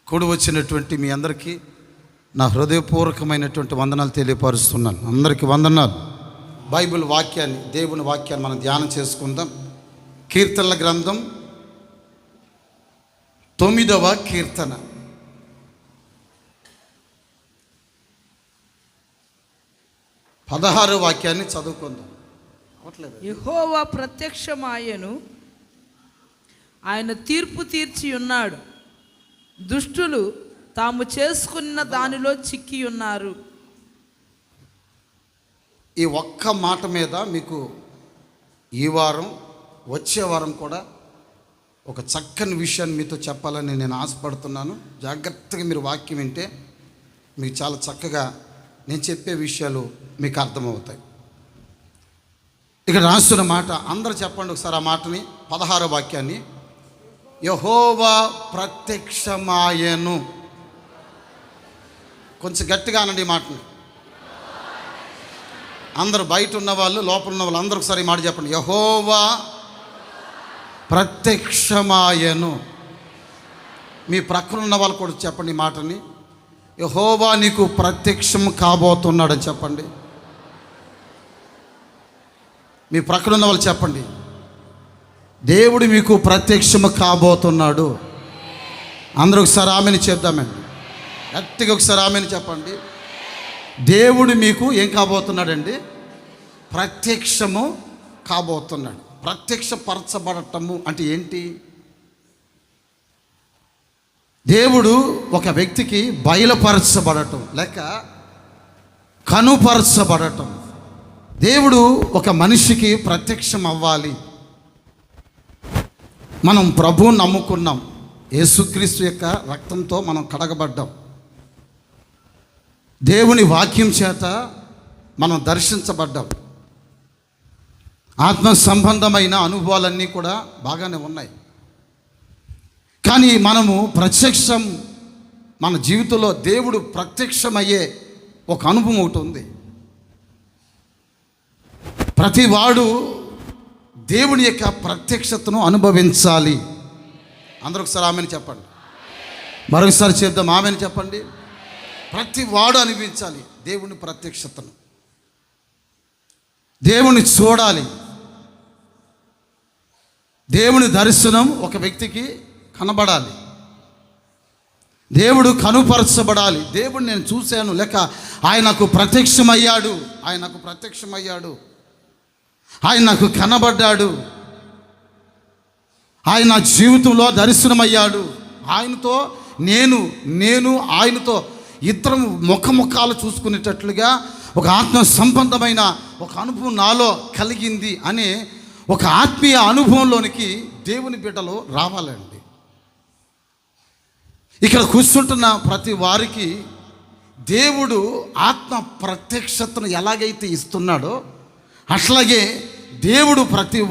కూడి వచ్చినటువంటి మీ అందరికీ నా హృదయపూర్వకమైనటువంటి వందనాలు తెలియపరుస్తున్నాను. అందరికీ వందనాలు. బైబిల్ వాక్యాన్ని, దేవుని వాక్యాన్ని మనం ధ్యానం చేసుకుందాం. కీర్తనల గ్రంథం 9వ కీర్తన. పదహారు వాక్యాన్ని చదువుకుందాం. యెహోవా ప్రత్యక్షమాయెను, ఆయన తీర్పు తీర్చి ఉన్నాడు. దుష్టులు తాము చేసుకున్న దానిలో చిక్కి ఉన్నారు. ఈ ఒక్క మాట మీద మీకు ఈ వారం వచ్చే వారం కూడా ఒక చక్కని విషయాన్ని మీతో చెప్పాలని నేను ఆశపడుతున్నాను. జాగ్రత్తగా మీరు వాక్యం వింటే మీకు చాలా చక్కగా నేను చెప్పే విషయాలు మీకు అర్థమవుతాయి. ఇక్కడ రాస్తున్న మాట అందరూ చెప్పండి ఒకసారి ఆ మాటని, 16వ వాక్యాన్ని. యెహోవా ప్రత్యక్షమాయెను. కొంచెం గట్టిగా అనండి ఈ మాటని. అందరూ బయట ఉన్నవాళ్ళు, లోపల ఉన్న వాళ్ళు అందరూ ఒకసారి ఈ మాట చెప్పండి. యెహోవా ప్రత్యక్షమాయెను. మీ ప్రక్కన ఉన్న వాళ్ళు కూడా చెప్పండి ఈ మాటని. యెహోవా నీకు ప్రత్యక్షం కాబోతున్నాడని చెప్పండి. మీ ప్రక్కన ఉన్న వాళ్ళు చెప్పండి, దేవుడు మీకు ప్రత్యక్షము కాబోతున్నాడు. అందరూ ఒకసారి ఆమెను చెప్దామండి. గట్టిగా ఒకసారి ఆమెను చెప్పండి. దేవుడు మీకు ఏం కాబోతున్నాడండి? ప్రత్యక్షము కాబోతున్నాడు. ప్రత్యక్షపరచబడటము అంటే ఏంటి? దేవుడు ఒక వ్యక్తికి బయలుపరచబడటం లేక కనుపరచబడటం. దేవుడు ఒక మనిషికి ప్రత్యక్షం అవ్వాలి. మనం ప్రభువుని నమ్ముకున్నాం. యేసుక్రీస్తు యొక్క రక్తంతో మనం కడగబడ్డాం. దేవుని వాక్యం చేత మనం దర్శించబడ్డాం. ఆత్మ సంబంధమైన అనుభవాలన్నీ కూడా బాగానే ఉన్నాయి. కానీ మనము ప్రత్యక్షం, మన జీవితంలో దేవుడు ప్రత్యక్షమయ్యే ఒక అనుభవం ఒకటి ఉంది. ప్రతివాడు దేవుని యొక్క ప్రత్యక్షతను అనుభవించాలి. అందరూ ఒకసారి ఆమెను చెప్పండి. మరొకసారి చెప్దాం, ఆమెను చెప్పండి. ప్రతి వాడు అనుభవించాలి దేవుని ప్రత్యక్షతను. దేవుని చూడాలి. దేవుని దర్శనం ఒక వ్యక్తికి కనబడాలి. దేవుడు కనుపరచబడాలి. దేవుడు నేను చూశాను, లేక ఆయన నాకు ప్రత్యక్షమయ్యాడు, ఆయన నాకు ప్రత్యక్షమయ్యాడు, ఆయన నాకు కనబడ్డాడు, ఆయన నా జీవితంలో దర్శనమయ్యాడు, ఆయనతో నేను ఆయనతో ఇద్దరం ముఖాలు చూసుకునేటట్లుగా ఒక ఆత్మ సంబంధమైన ఒక అనుభవం నాలో కలిగింది అనే ఒక ఆత్మీయ అనుభవంలోనికి దేవుని బిడ్డలు రావాలండి. ఇక్కడ కూర్చుంటున్న ప్రతి వారికి దేవుడు ఆత్మ ప్రత్యక్షతను ఎలాగైతే ఇస్తున్నాడో అట్లాగే దేవుడు ప్రతి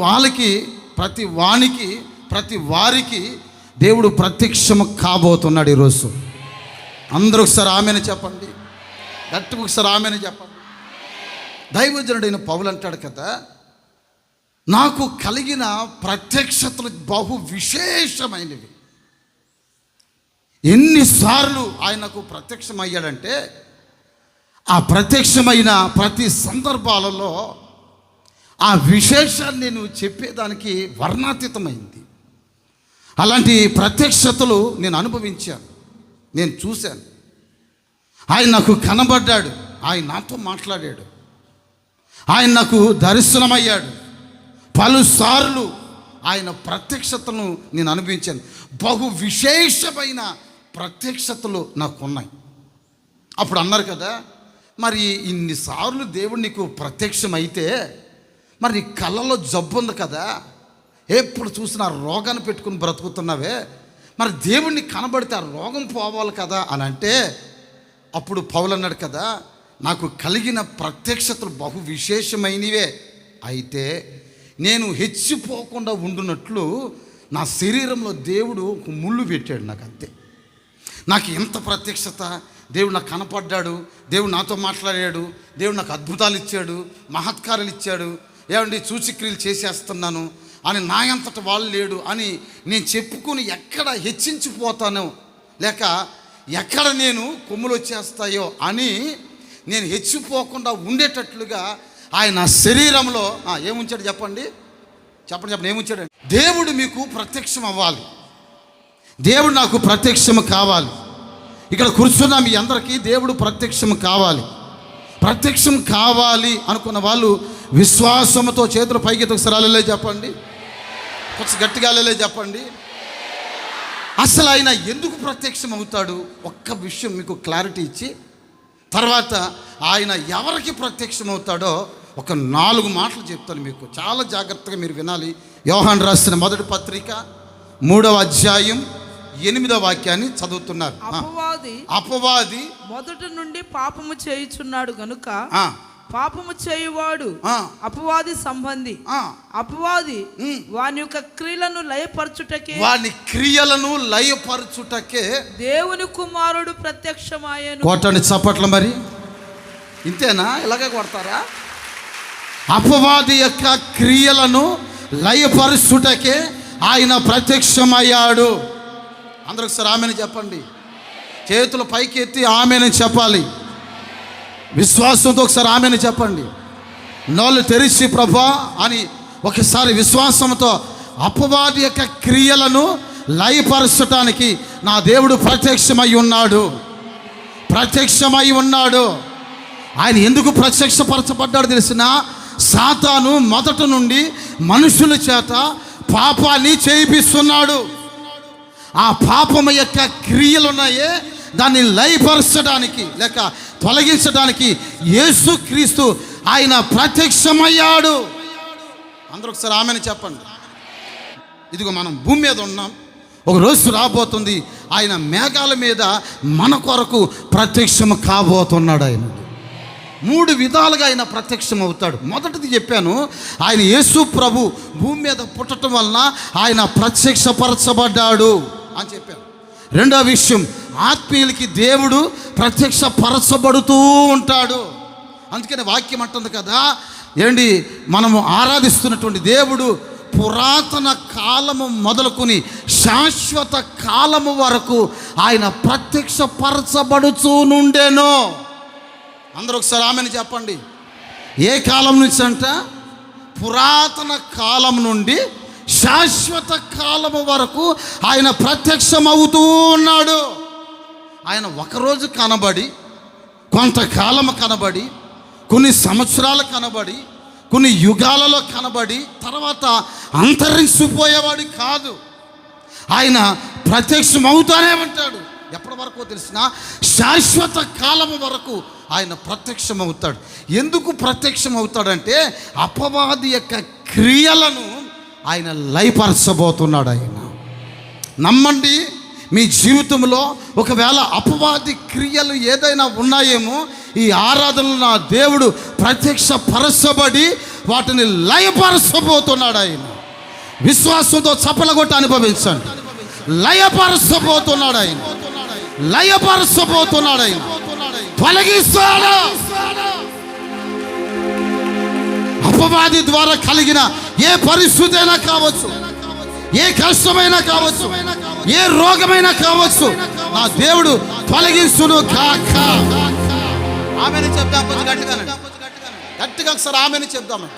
వారికి దేవుడు ప్రత్యక్షము కాబోతున్నాడు ఈరోజు. అందరూ ఒకసారి ఆమెను చెప్పండి. గట్టిగా ఒకసారి ఆమెను చెప్పండి. దైవజనుడైన పౌలు అంటాడు కదా, నాకు కలిగిన ప్రత్యక్షతలు బహు విశేషమైనవి. ఎన్నిసార్లు ఆయనకు ప్రత్యక్షమయ్యాడంటే ఆ ప్రత్యక్షమైన ప్రతి సందర్భాలలో ఆ విశేషాన్ని నేను చెప్పేదానికి వర్ణాతీతమైంది. అలాంటి ప్రత్యక్షతలు నేను అనుభవించాను, నేను చూశాను. ఆయన నాకు కనబడ్డాడు, ఆయన నాతో మాట్లాడాడు, ఆయన నాకు దర్శనమయ్యాడు. పలుసార్లు ఆయన ప్రత్యక్షతను నేను అనుభవించాను. బహు విశేషమైన ప్రత్యక్షతలు నాకు ఉన్నాయి. అప్పుడు అన్నారు కదా, మరి ఇన్నిసార్లు దేవుడు నీకు ప్రత్యక్షమైతే మరి కళ్ళలో జబ్బు ఉంది కదా, ఎప్పుడు చూసినా రోగాన్ని పెట్టుకుని బ్రతుకుతున్నావే, మరి దేవుడిని కనబడితే ఆ రోగం పోవాలి కదా అని అంటే, అప్పుడు పౌలు అన్నాడు కదా, నాకు కలిగిన ప్రత్యక్షతలు బహు విశేషమైనవే, అయితే నేను హెచ్చిపోకుండా ఉండునట్లు నా శరీరంలో దేవుడు ఒక ముళ్ళు పెట్టాడు. నాకు అంతే. నాకు ఎంత ప్రత్యక్షత, దేవుడు నాకు కనపడ్డాడు, దేవుడు నాతో మాట్లాడాడు, దేవుడు నాకు అద్భుతాలు ఇచ్చాడు, మహత్కారాలు ఇచ్చాడు, ఏమండి సూచక్రియలు చేసేస్తున్నాను అని నా అంతట వాళ్ళు లేడు అని నేను చెప్పుకొని ఎక్కడ హెచ్చించిపోతానో లేక ఎక్కడ నేను కొమ్ములు వచ్చేస్తాయో అని నేను హెచ్చిపోకుండా ఉండేటట్లుగా ఆయన శరీరంలో ఏముంచాడు చెప్పండి ఏముంచాడు? దేవుడు మీకు ప్రత్యక్షం అవ్వాలి, దేవుడు నాకు ప్రత్యక్షం కావాలి. ఇక్కడ కూర్చున్న మీ అందరికీ దేవుడు ప్రత్యక్షం కావాలి. ప్రత్యక్షం కావాలి అనుకున్న వాళ్ళు విశ్వాసంతో చేతులు పైకి ఒకసారి చెప్పండి, కొంచెం గట్టిగా చెప్పండి. అసలు ఆయన ఎందుకు ప్రత్యక్షం అవుతాడు? ఒక్క విషయం మీకు క్లారిటీ ఇచ్చి తర్వాత ఆయన ఎవరికి ప్రత్యక్షం అవుతాడో ఒక 4 మాటలు చెప్తాను మీకు. చాలా జాగ్రత్తగా మీరు వినాలి. యోహాను రాసిన మొదటి పత్రిక 3వ అధ్యాయం 8వ వాక్యాన్ని చదువుతున్నారు. అపవాది మొదటి నుండి పాపము చేయుచున్నాడు గనుక పాపము చేయువాడు అపవాది సంబంధి. అపవాది వాని యొక్క క్రియలను లయపరచుటకే దేవుని కుమారుడు ప్రత్యక్షమాయెను. కొట్టండి చప్పట్లు. మరి ఇంతేనా? ఇలాగే కొడతారా? అపవాది యొక్క క్రియలను లయపరచుటకే ఆయన ప్రత్యక్షమయ్యాడు. అందరూ ఒకసారి ఆమెను చెప్పండి, చేతులు పైకి ఎత్తి ఆమెను చెప్పాలి. విశ్వాసంతో ఒకసారి ఆమెను చెప్పండి. నోళ్ళు తెరిచి ప్రభా అని ఒకసారి విశ్వాసంతో అపవాది యొక్క క్రియలను లయపరచటానికి నా దేవుడు ప్రత్యక్షమై ఉన్నాడు. ఆయన ఎందుకు ప్రత్యక్షపరచబడ్డాడు తెలిసిన? సాతాను మొదటి నుండి మనుషుల చేత పాపాన్ని చేయిస్తున్నాడు. ఆ పాపము యొక్క క్రియలు ఉన్నాయే, దాన్ని లయపరచడానికి లేక తొలగించడానికి యేసుక్రీస్తు ఆయన ప్రత్యక్షమయ్యాడు. అందరూ ఒకసారి ఆమెను చెప్పండి. ఇదిగో మనం భూమి మీద ఉన్నాం, ఒక రోజు రాబోతుంది ఆయన మేఘాల మీద మన కొరకు ప్రత్యక్షం కాబోతున్నాడు. ఆయన 3 విధాలుగా ఆయన ప్రత్యక్షం అవుతాడు. మొదటిది చెప్పాను, ఆయన యేసు ప్రభు భూమి మీద పుట్టడం వలన ఆయన ప్రత్యక్షపరచబడ్డాడు అని చెప్పాను. రెండో విషయం, ఆత్మీయులకి దేవుడు ప్రత్యక్షపరచబడుతూ ఉంటాడు. అందుకని వాక్యం అంటుంది కదా, ఏంటి మనము ఆరాధిస్తున్నటువంటి దేవుడు పురాతన కాలము మొదలుకొని శాశ్వత కాలము వరకు ఆయన ప్రత్యక్షపరచబడుతూ నుండేనో. అందరూ ఒకసారి ఆమెను చెప్పండి. ఏ కాలం నుంచి అంట? పురాతన కాలం నుండి శాశ్వత కాలము వరకు ఆయన ప్రత్యక్షమవుతూ ఉన్నాడు. ఆయన ఒకరోజు కనబడి, కొంతకాలం కనబడి, కొన్ని సంవత్సరాలు కనబడి, కొన్ని యుగాలలో కనబడి తర్వాత అంతరించిపోయేవాడు కాదు. ఆయన ప్రత్యక్షమవుతానే ఉంటాడు. ఎప్పటి వరకు తెలిసిన? శాశ్వత కాలము వరకు ఆయన ప్రత్యక్షమవుతాడు. ఎందుకు ప్రత్యక్షమవుతాడంటే అపవాది యొక్క క్రియలను ఆయన లయపరచబోతున్నాడు. ఆయన నమ్మండి, మీ జీవితంలో ఒకవేళ అపవాది క్రియలు ఏదైనా ఉన్నాయేమో, ఈ ఆరాధనలో నా దేవుడు ప్రత్యక్షపరచబడి వాటిని లయపరచబోతున్నాడు. ఆయన విశ్వాసంతో చప్పలగొట్టి అనుభవించండి. లయపరచబోతున్నాడు. ఆయన లయపరచబోతున్నాడు. ఆయన తొలగిస్తాడు. అపవాది ద్వారా కలిగిన ఏ పరిస్థితి అయినా కావచ్చు, ఏ కష్టమైనా కావచ్చు, ఏ రోగమైనా కావచ్చు, నా దేవుడు తొలగించును కాక. ఆమెను చెప్దాం, కొంచెం గట్టిగా ఒకసారి ఆమెను చెప్దామండి.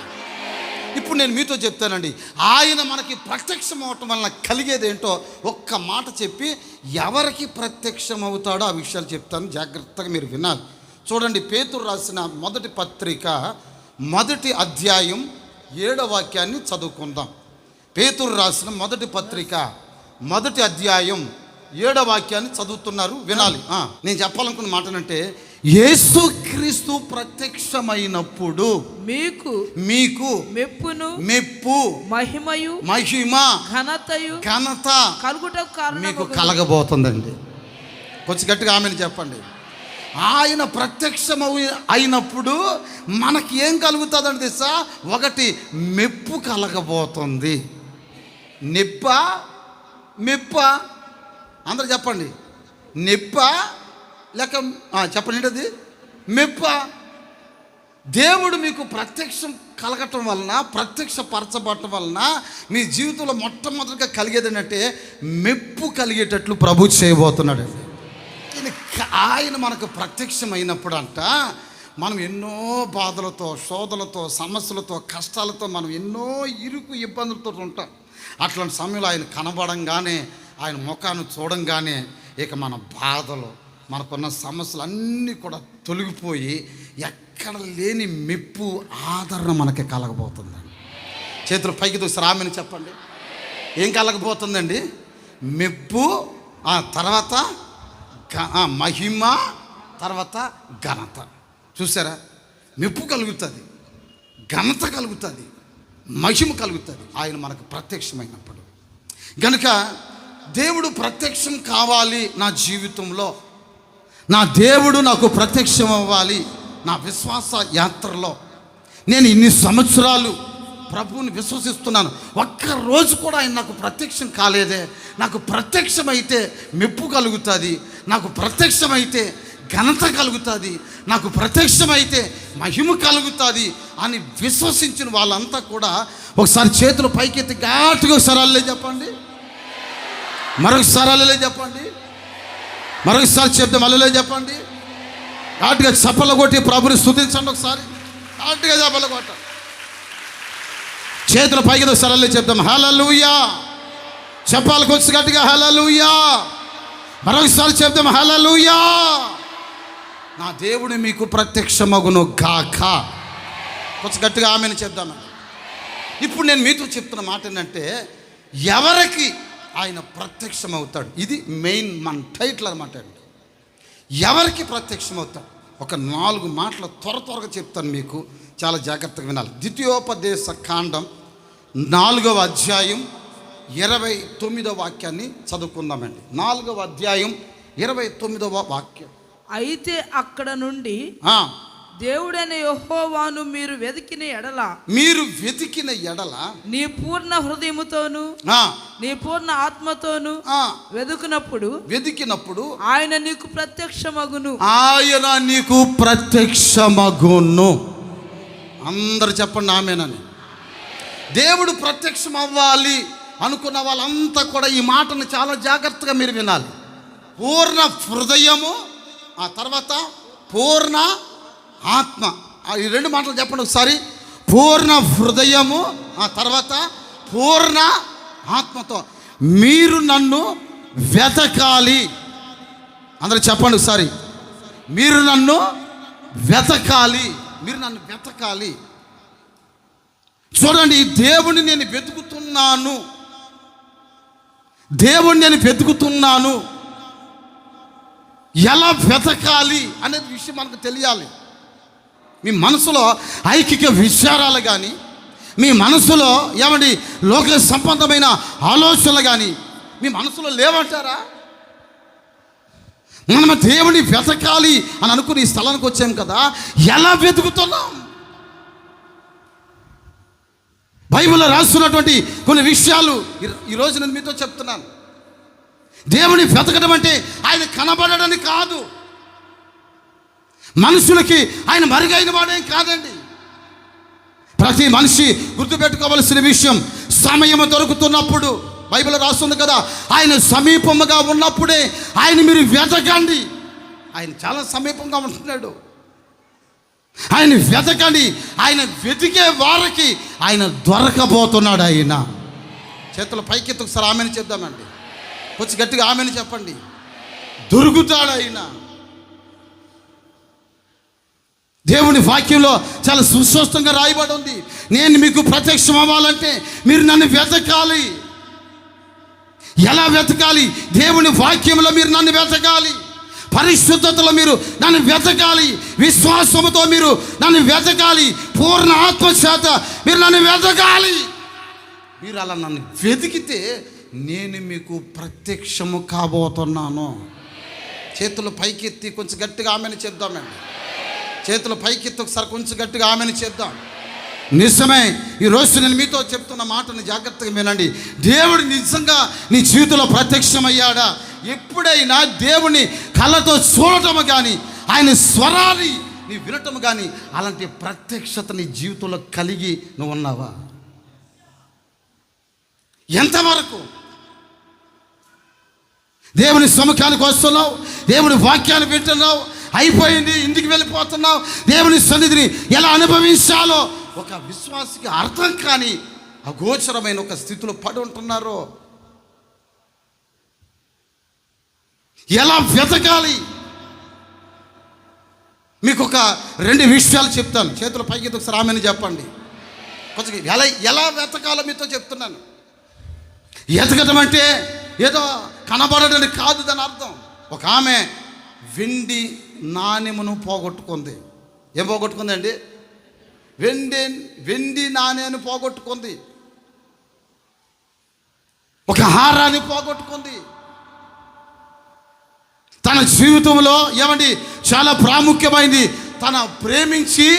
ఇప్పుడు నేను మీతో చెప్తానండి, ఆయన మనకి ప్రత్యక్షం అవటం వలన కలిగేది ఏంటో ఒక్క మాట చెప్పి ఎవరికి ప్రత్యక్షం అవుతాడో ఆ విషయాలు చెప్తాను. జాగ్రత్తగా మీరు వినాలి. చూడండి, పేతురు రాసిన మొదటి పత్రిక 1వ అధ్యాయం 7వ వాక్యాన్ని చదువుకుందాం. పేతురు రాసిన మొదటి పత్రిక 1వ అధ్యాయం 7వ వాక్యాన్ని చదువుతున్నారు, వినాలి. నేను చెప్పాలనుకున్న మాట అంటే, యేసుక్రీస్తు ప్రత్యక్షమైనప్పుడు మీకు మెప్పు మహిమ ఘనత మీకు కలగబోతుందండి. కొంచెం గట్టిగా ఆమెను చెప్పండి. ఆయన ప్రత్యక్షం అయినప్పుడు మనకి ఏం కలుగుతుందండి తెలుసా? ఒకటి, మెప్పు కలగబోతుంది. మెప్ప అందరూ చెప్పండి. నెప్ప లేక చెప్పండి, అది మెప్ప. దేవుడు మీకు ప్రత్యక్షం కలగటం వలన, ప్రత్యక్షపరచబడటం వలన మీ జీవితంలో మొట్టమొదటిగా కలిగేది ఏంటంటే మెప్పు కలిగేటట్లు ప్రభు చేయబోతున్నాడు. ఆయన మనకు ప్రత్యక్షమైనప్పుడు అంట మనం ఎన్నో బాధలతో, శోధలతో, సమస్యలతో, కష్టాలతో మనం ఎన్నో ఇరుకు ఇబ్బందులతో ఉంటాం. అట్లాంటి సమయంలో ఆయన కనబడంగానే, ఆయన ముఖాన్ని చూడంగానే ఇక మన బాధలు, మనకున్న సమస్యలు అన్నీ కూడా తొలగిపోయి ఎక్కడ లేని మెప్పు, ఆదరణ మనకి కలగబోతుందండి. చేతులు పైకి దూసి రామని చెప్పండి. ఏం కలగబోతుందండి? మెప్పు, తర్వాత మహిమ, తర్వాత ఘనత. చూసారా? మెప్పు కలుగుతుంది, ఘనత కలుగుతుంది, మహిమ కలుగుతుంది ఆయన మనకు ప్రత్యక్షమైనప్పుడు. కనుక దేవుడు ప్రత్యక్షం కావాలి నా జీవితంలో, నా దేవుడు నాకు ప్రత్యక్షం అవ్వాలి నా విశ్వాస యాత్రలో. నేను ఇన్ని సంవత్సరాలు ప్రభువుని విశ్వసిస్తున్నాను, ఒక్కరోజు కూడా ఆయన నాకు ప్రత్యక్షం కాలేదే. నాకు ప్రత్యక్షమైతే మెప్పు కలుగుతుంది, నాకు ప్రత్యక్షమైతే ఘనత కలుగుతుంది, నాకు ప్రత్యక్షమైతే మహిమ కలుగుతుంది అని విశ్వసించిన వాళ్ళంతా కూడా ఒకసారి చేతులు పైకెత్తి ఘాటుగా ఒకసారి అల్లే చెప్పండి, మరొకసారి అల్లలే చెప్పండి, మరొకసారి చెప్తే అల్లలే చెప్పండి. ఘాటుగా చప్పలు కొట్టి ప్రభుని స్తుతించండి. ఒకసారి ఘాటుగా చప్పలు కొట్ట, చేతుల పైకి ఒకసారి అల్లే చెప్తాం హల్లెలూయా. చెప్పాలి కొంచెం గట్టిగా హల్లెలూయా. మరొకసారి చెప్తాం హల్లెలూయా. నా దేవుడు మీకు ప్రత్యక్షమగును గాక. కొంచెం గట్టిగా ఆమెను చెప్దామని. ఇప్పుడు నేను మీతో చెప్తున్న మాట ఏంటంటే, ఎవరికి ఆయన ప్రత్యక్షమవుతాడు, ఇది మెయిన్ మన టైటిల్ అన్నమాట అండి. ఎవరికి ప్రత్యక్షమవుతాడు? ఒక 4 మాటలు త్వరగా చెప్తాను, మీకు చాలా జాగ్రత్తగా వినాలి. ద్వితీయోపదేశ కాండం 4వ అధ్యాయం 29వ వాక్యాన్ని చదువుకుందామండి. 4వ అధ్యాయం 29వ వాక్యం. అయితే అక్కడ నుండి దేవుడైన యెహోవాను మీరు వెతికిన ఎడల నీ పూర్ణ హృదయముతోను నీ పూర్ణ ఆత్మతోను వెతికినప్పుడు ఆయన నీకు ప్రత్యక్షమగును. అందరు చెప్పండి ఆమేనని. దేవుడు ప్రత్యక్షం అవ్వాలి అనుకున్న వాళ్ళంతా కూడా ఈ మాటను చాలా జాగ్రత్తగా మీరు వినాలి. పూర్ణ హృదయము, ఆ తర్వాత పూర్ణ ఆత్మ. ఈ 2 మాటలు చెప్పండి ఒకసారి. పూర్ణ హృదయము, ఆ తర్వాత పూర్ణ ఆత్మతో మీరు నన్ను వెతకాలి. అందరూ చెప్పండి ఒకసారి. మీరు నన్ను వెతకాలి, మీరు నన్ను వెతకాలి. చూడండి, దేవుని నేను వెతుకుతున్నాను, దేవుని నేను వెతుకుతున్నాను. ఎలా వెతకాలి అనేది విషయం మనకు తెలియాలి. మీ మనసులో ఐకిక విచారాలు కానీ, మీ మనసులో ఏమండి లోక సంబంధమైన ఆలోచనలు కానీ మీ మనసులో లేవంటారా? మనం దేవుని వెతకాలి అని అనుకుని ఈ స్థలానికి వచ్చాం కదా, ఎలా వెతుకుతున్నాం? బైబిల్లో రాస్తున్నటువంటి కొన్ని విషయాలు ఈరోజు నేను మీతో చెప్తున్నాను. దేవుని వెతకడం అంటే ఆయన కనబడడానికి కాదు, మనుషులకి ఆయన మరుగైన వాడేం కాదండి. ప్రతి మనిషి గుర్తుపెట్టుకోవలసిన విషయం, సమయం దొరుకుతున్నప్పుడు బైబిల్ రాస్తుంది కదా, ఆయన సమీపముగా ఉన్నప్పుడే ఆయన మీరు వెతకండి. ఆయన చాలా సమీపంగా ఉంటున్నాడు, ఆయన వెతకండి. ఆయన వెతికే వారికి ఆయన దొరకబోతున్నాడు. ఆయన చేతుల పైకెత్తి ఒకసారి ఆమెను చెప్దామండి, కొంచెం గట్టిగా ఆమెను చెప్పండి. దొరుకుతాడు ఆయన. దేవుని వాక్యంలో చాలా సుస్పష్టంగా రాయబడి ఉంది, నేను మీకు ప్రత్యక్షం అవ్వాలంటే మీరు నన్ను వెతకాలి. ఎలా వెతకాలి? దేవుని వాక్యంలో మీరు నన్ను వెతకాలి, పరిశుద్ధతలో మీరు నన్ను వెతకాలి, విశ్వాసముతో మీరు నన్ను వెతకాలి, పూర్ణ ఆత్మచేత మీరు నన్ను వెతకాలి. మీరు అలా నన్ను వెతికితే నేను మీకు ప్రత్యక్షము కాబోతున్నాను. చేతులు పైకెత్తి కొంచెం గట్టిగా ఆమెను చెప్దామండి. చేతులు పైకెత్తి ఒకసారి కొంచెం గట్టిగా ఆమెను చెప్దాం. నిజమే, ఈరోజు నేను మీతో చెప్తున్న మాటని జాగ్రత్తగా వినండి. దేవుడు నిజంగా నీ జీవితంలో ప్రత్యక్షమయ్యాడా? ఎప్పుడైనా దేవుని కళ్ళతో చూడటము కానీ, ఆయన స్వరాన్ని నీ వినటం కానీ అలాంటి ప్రత్యక్షత నీ జీవితంలో కలిగి నువ్వు ఉన్నావా? ఎంతవరకు దేవుని సముఖానికి వస్తున్నావు, దేవుని వాక్యాన్ని వింటున్నావు, అయిపోయింది ఇంటికి వెళ్ళిపోతున్నావు, దేవుని సన్నిధిని ఎలా అనుభవించాలో ఒక విశ్వాసికి అర్థం కాని అగోచరమైన ఒక స్థితిలో పడి ఉంటున్నారో. ఎలా వెతకాలి? మీకు ఒక 2 విషయాలు చెప్తాను. చేతుల పైకి ఒకసారి ఆమెను చెప్పండి. కొంచెం ఎలా వెతకాలో మీతో చెప్తున్నాను. ఎతకటం అంటే ఏదో కనబడడానికి కాదు దాని అర్థం. ఒక ఆమె వెండి నాణెమును పోగొట్టుకుంది. ఏం పోగొట్టుకుంది అండి? వెండి నాణ్యాన్ని పోగొట్టుకుంది. ఒక హారాన్ని పోగొట్టుకుంది. తన జీవితంలో ఏమండి చాలా ప్రాముఖ్యమైంది. తన ప్రేమించి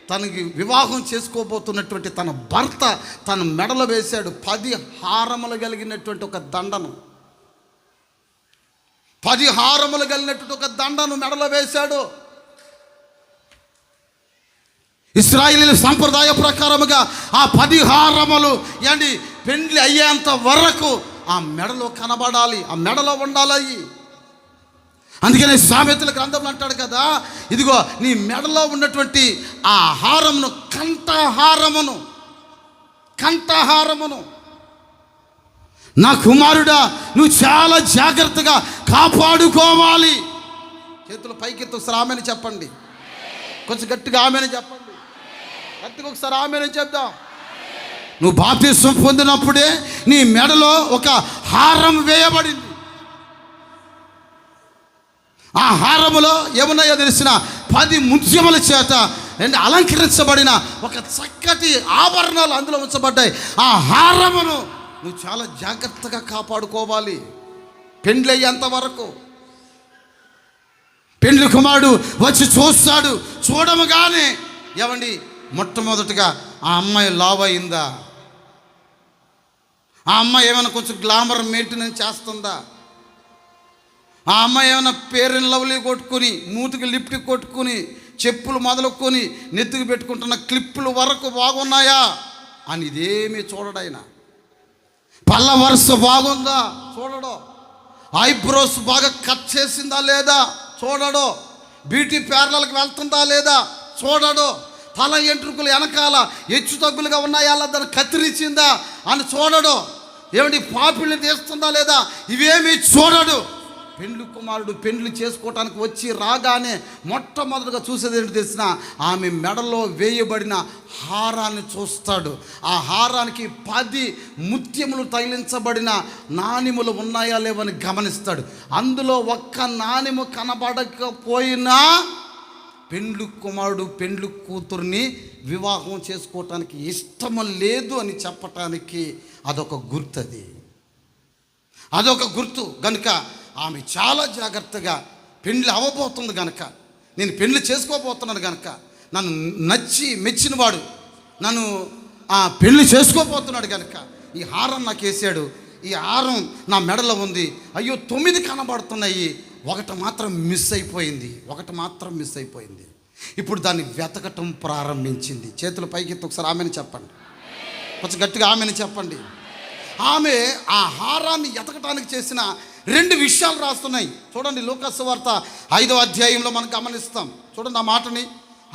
తనకి వివాహం చేసుకోబోతున్నటువంటి తన భర్త తన మెడలో వేశాడు 10 హారములు కలిగినటువంటి ఒక దండను. 10 హారములు కలిగినటువంటి ఒక దండను మెడలో వేశాడు. ఇశ్రాయేలీయుల సంప్రదాయ ప్రకారముగా ఆ 10 హారములు ఏంటి పెండ్లి అయ్యేంత వరకు ఆ మెడలో కనబడాలి, ఆ మెడలో ఉండాలి. అందుకనే సామెతల గ్రంథంలో అంటాడు కదా, ఇదిగో నీ మెడలో ఉన్నటువంటి ఆ హారమును కంఠహారమును నా కుమారుడా నువ్వు చాలా జాగ్రత్తగా కాపాడుకోవాలి. చేతులు పైకెత్తి ఒకసారి ఆమెను చెప్పండి. కొంచెం గట్టిగా ఆమెను చెప్పండి. గట్టిగా ఒకసారి ఆమెను చెప్దాం. నువ్వు బాప్తిస్మం పొందినప్పుడే నీ మెడలో ఒక హారం వేయబడింది. ఆ హారములో ఏమున్నాయో తెలిసిన 10 ముత్యముల చేత అలంకరించబడిన ఒక చక్కటి ఆభరణాలు అందులో ఉంచబడ్డాయి. ఆ హారమును నువ్వు చాలా జాగ్రత్తగా కాపాడుకోవాలి పెండ్లి అయ్యేంత వరకు. పెండ్లి కుమారుడు వచ్చి చూస్తాడు. చూడముగానే ఏమండి మొట్టమొదటిగా ఆ అమ్మాయి లావ్ అయిందా? ఆ అమ్మాయి ఏమైనా కొంచెం గ్లామర్ మెయింటెనెన్స్ చేస్తుందా? ఆ అమ్మాయి ఏమైనా పేరెన్ లవ్లీ కొట్టుకుని మూతికి లిప్టిక్ కొట్టుకుని చెప్పులు మొదలుకొని నెత్తికి పెట్టుకుంటున్న క్లిప్పులు వరకు బాగున్నాయా అని ఇదేమీ చూడడాయన. పళ్ళ వరుస బాగుందా చూడడు. ఐబ్రోస్ బాగా కట్ చేసిందా లేదా చూడడు. బ్యూటీ పార్లర్కి వెళ్తుందా లేదా చూడడు. తల ఎంట్రుకలు వెనకాల హెచ్చు తగ్గులుగా ఉన్నాయా దాన్ని కత్తిరించిందా అని చూడడు. ఏమిటి పాపిళ్ళు తీస్తుందా లేదా ఇవేమీ చూడడు. పెండ్లి కుమారుడు పెండ్లి చేసుకోవటానికి వచ్చి రాగానే మొట్టమొదటిగా చూసేది ఏంటి తెలిసిన? ఆమె మెడలో వేయబడిన హారాన్ని చూస్తాడు. ఆ హారానికి 10 ముత్యములు తగిలించబడిన నాణెములు ఉన్నాయా లేవని గమనిస్తాడు. అందులో ఒక్క నాణెము కనబడకపోయినా పెండ్లి కుమారుడు పెండ్లి కూతుర్ని వివాహం చేసుకోవటానికి ఇష్టం లేదు అని చెప్పటానికి అదొక గుర్తు. అదొక గుర్తు కనుక ఆమె చాలా జాగ్రత్తగా పెండ్లి అవ్వబోతుంది కనుక, నేను పెండ్లి చేసుకోబోతున్నాను కనుక, నన్ను నచ్చి మెచ్చినవాడు నన్ను పెళ్లి చేసుకోబోతున్నాడు కనుక ఈ హారం నాకు వేసాడు. ఈ హారం నా మెడలో ఉంది. అయ్యో 9 కనబడుతున్నాయి, ఒకటి మాత్రం మిస్ అయిపోయింది. ఇప్పుడు దాన్ని వెతకటం ప్రారంభించింది. చేతుల పైకి ఒకసారి ఆమెను చెప్పండి. కొంచెం గట్టిగా ఆమెను చెప్పండి. ఆమె ఆ హారాన్ని ఎతకటానికి చేసిన 2 విషయాలు రాస్తున్నాయి. చూడండి లూకాసు వార్త 5వ అధ్యాయంలో మనం గమనిస్తాం. చూడండి ఆ మాటని.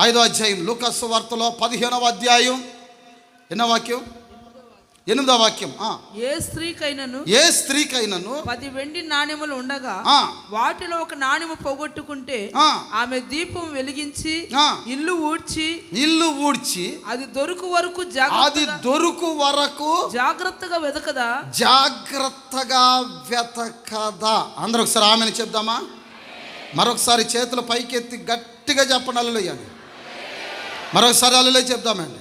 5వ అధ్యాయం లూకాసు వార్తలో 15వ అధ్యాయం ఎన్నో వాక్యం 8వ వాక్యం. ఏ స్త్రీకైనను 10 వెండి నాణెములు ఉండగా వాటిలో ఒక నాణెము పోగొట్టుకుంటే ఆమె దీపం వెలిగించి ఇల్లు ఊడ్చి అది దొరుకు వరకు జాగ్రత్తగా వెతకదా. అందరూ ఒకసారి ఆమెను చెప్దామా? మరొకసారి చేతులు పైకెత్తి గట్టిగా చెప్పండి హల్లెలూయా. మరొకసారి హల్లెలూయా చెప్దామండి.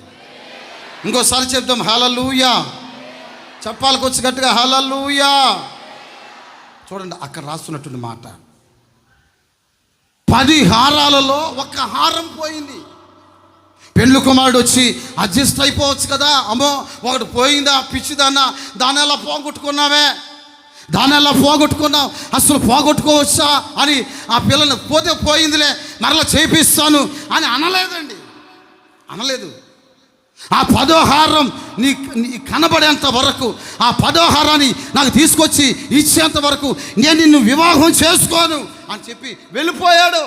ఇంకోసారి చెప్దాం హల్లెలూయా. చెప్పాలకు వచ్చి గట్టిగా హల్లెలూయా. చూడండి అక్కడ రాస్తున్నటువంటి మాట, 10 హారాలలో ఒక హారం పోయింది. పెండ్లి కుమారుడు వచ్చి అడ్జస్ట్ అయిపోవచ్చు కదా, అమ్మో ఒకటి పోయిందా పిచ్చిదాన్నా, దాన్ని ఎలా పోగొట్టుకున్నావే, దాన్ని ఎలా పోగొట్టుకున్నాం, అసలు పోగొట్టుకోవచ్చా అని ఆ పిల్లని పోతే పోయిందిలే మరలా చేపిస్తాను అని అనలేదండి, అనలేదు. ఆ 10వ హారం నీ కనబడేంత వరకు, ఆ 10వ హారాన్ని నాకు తీసుకొచ్చి ఇచ్చేంత వరకు నేను నిన్ను వివాహం చేసుకోను అని చెప్పి వెళ్ళిపోయాడు.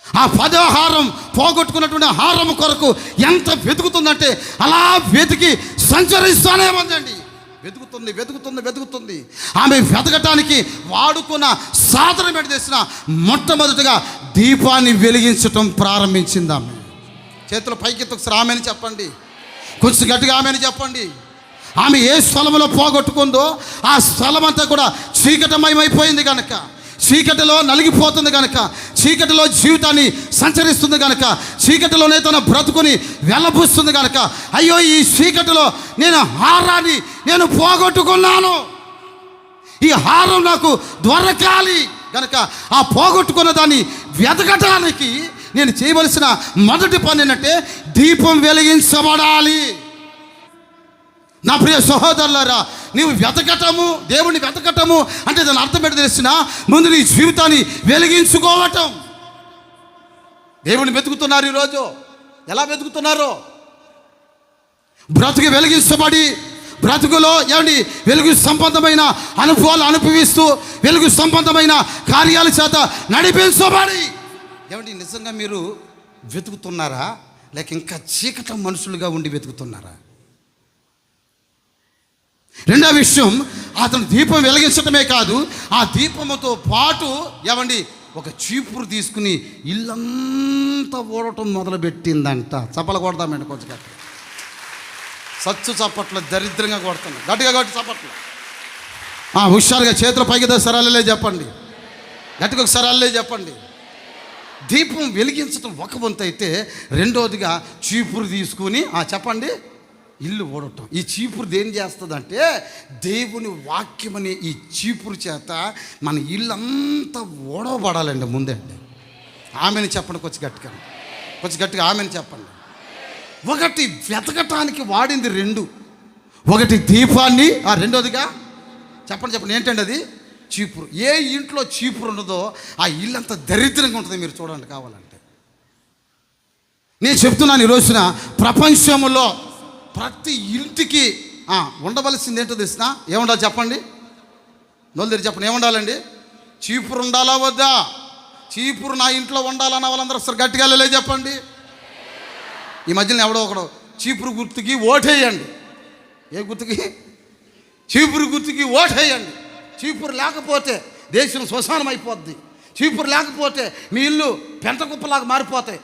ఆ 10వ హారం పోగొట్టుకున్నటువంటి హారం కొరకు ఎంత వెతుకుతుందంటే అలా వెతికి సంచరిస్తూనే ఉందండి. వెతుకుతుంది. ఆమె వెతకటానికి వాడుకున్న సాధనం ఏంటి తెలిసిన, మొట్టమొదటిగా దీపాన్ని వెలిగించటం ప్రారంభించింది. ఆమె చేతులు పైకెత్తి ఒకసారి ఆమెని చెప్పండి, కొంచెం గట్టిగా ఆమెని చెప్పండి. ఆమె ఏ స్థలంలో పోగొట్టుకుందో ఆ స్థలం అంతా కూడా చీకటమయమైపోయింది కనుక, చీకటిలో నలిగిపోతుంది కనుక, చీకటిలో జీవితాన్ని సంచరిస్తుంది కనుక, చీకటిలోనే తన బ్రతుకుని వెళ్ళబుస్తుంది కనుక, అయ్యో ఈ చీకటిలో నేను హారాన్ని నేను పోగొట్టుకున్నాను, ఈ హారం నాకు దొరకాలి కనుక ఆ పోగొట్టుకున్న దాన్ని వెతకటానికి నేను చేయవలసిన మొదటి పని ఏంటంటే దీపం వెలిగించబడాలి. నా ప్రియ సహోదరులారా, నీవు వెతకటము, దేవుని వెతకటము అంటే దాని అర్థం ఏంటో తెలిసిన, ముందు నీ జీవితాన్ని వెలిగించుకోవటం. దేవుని వెతుకుతున్నారు ఈరోజు. ఎలా వెతుకుతున్నారు? బ్రతుకు వెలిగించబడి, బ్రతుకులో ఏమండి వెలుగు సంబంధమైన అనుభవాలు అనుభవిస్తూ, వెలుగు సంబంధమైన కార్యాల చేత నడిపించబడి, ఏమండి నిజంగా మీరు వెతుకుతున్నారా, లేక ఇంకా చీకటి మనుషులుగా ఉండి వెతుకుతున్నారా? రెండో విషయం, అతను దీపం వెలిగించడమే కాదు, ఆ దీపముతో పాటు ఏమండి ఒక చీపురు తీసుకుని ఇల్లంతా ఊడటం మొదలుపెట్టిందంట. చప్పలు కొడదామండి కొంచెం గట్టిగా, సచ్చు చప్పట్లు దరిద్రంగా కొడుతున్నాం, గట్టిగా కొట్టి చప్పట్లు. హుషారుగా చేతులు పైకి సరాలే చెప్పండి, గట్టిగా ఒక సరాలే చెప్పండి. దీపం వెలిగించడం ఒక వంతు అయితే, రెండోదిగా చీపురు తీసుకుని చెప్పండి ఇల్లు ఊడటం. ఈ చీపురు దేని చేస్తుందంటే, దేవుని వాక్యమని ఈ చీపురు చేత మన ఇల్లంతా ఊడవబడాలండి ముందే. ఆమెను చెప్పండి కొంచెం గట్టిగా ఆమెను చెప్పండి. ఒకటి వెతకటానికి వాడింది 2, ఒకటి దీపాన్ని, రెండోదిగా చెప్పండి ఏంటండి అది? చీపురు. ఏ ఇంట్లో చీపురు ఉండదో ఆ ఇల్లంతా దరిద్రంగా ఉంటుంది. మీరు చూడండి కావాలంటే. నేను చెప్తున్నాను, ఈ రోజున ప్రపంచంలో ప్రతి ఇంటికి ఉండవలసింది ఏంటో తెలిసిన, ఏముండాలి చెప్పండి? నోళ్ళు చెప్పండి, ఏముండాలండి? చీపురు ఉండాలా వద్దా? చీపురు నా ఇంట్లో ఉండాలన్న వాళ్ళందరూ ఒకసారి గట్టిగా లే చెప్పండి. ఈ మధ్యన ఎవడో ఒకడు చీపురు గుర్తుకి ఓటేయండి. ఏ గుర్తుకి? చీపురు గుర్తుకి ఓటేయండి. చీపురు లేకపోతే దేశం శ్మశానం అయిపోద్ది. చీపురు లేకపోతే మీ ఇల్లు పెంట కుప్పలాగా మారిపోతాయి.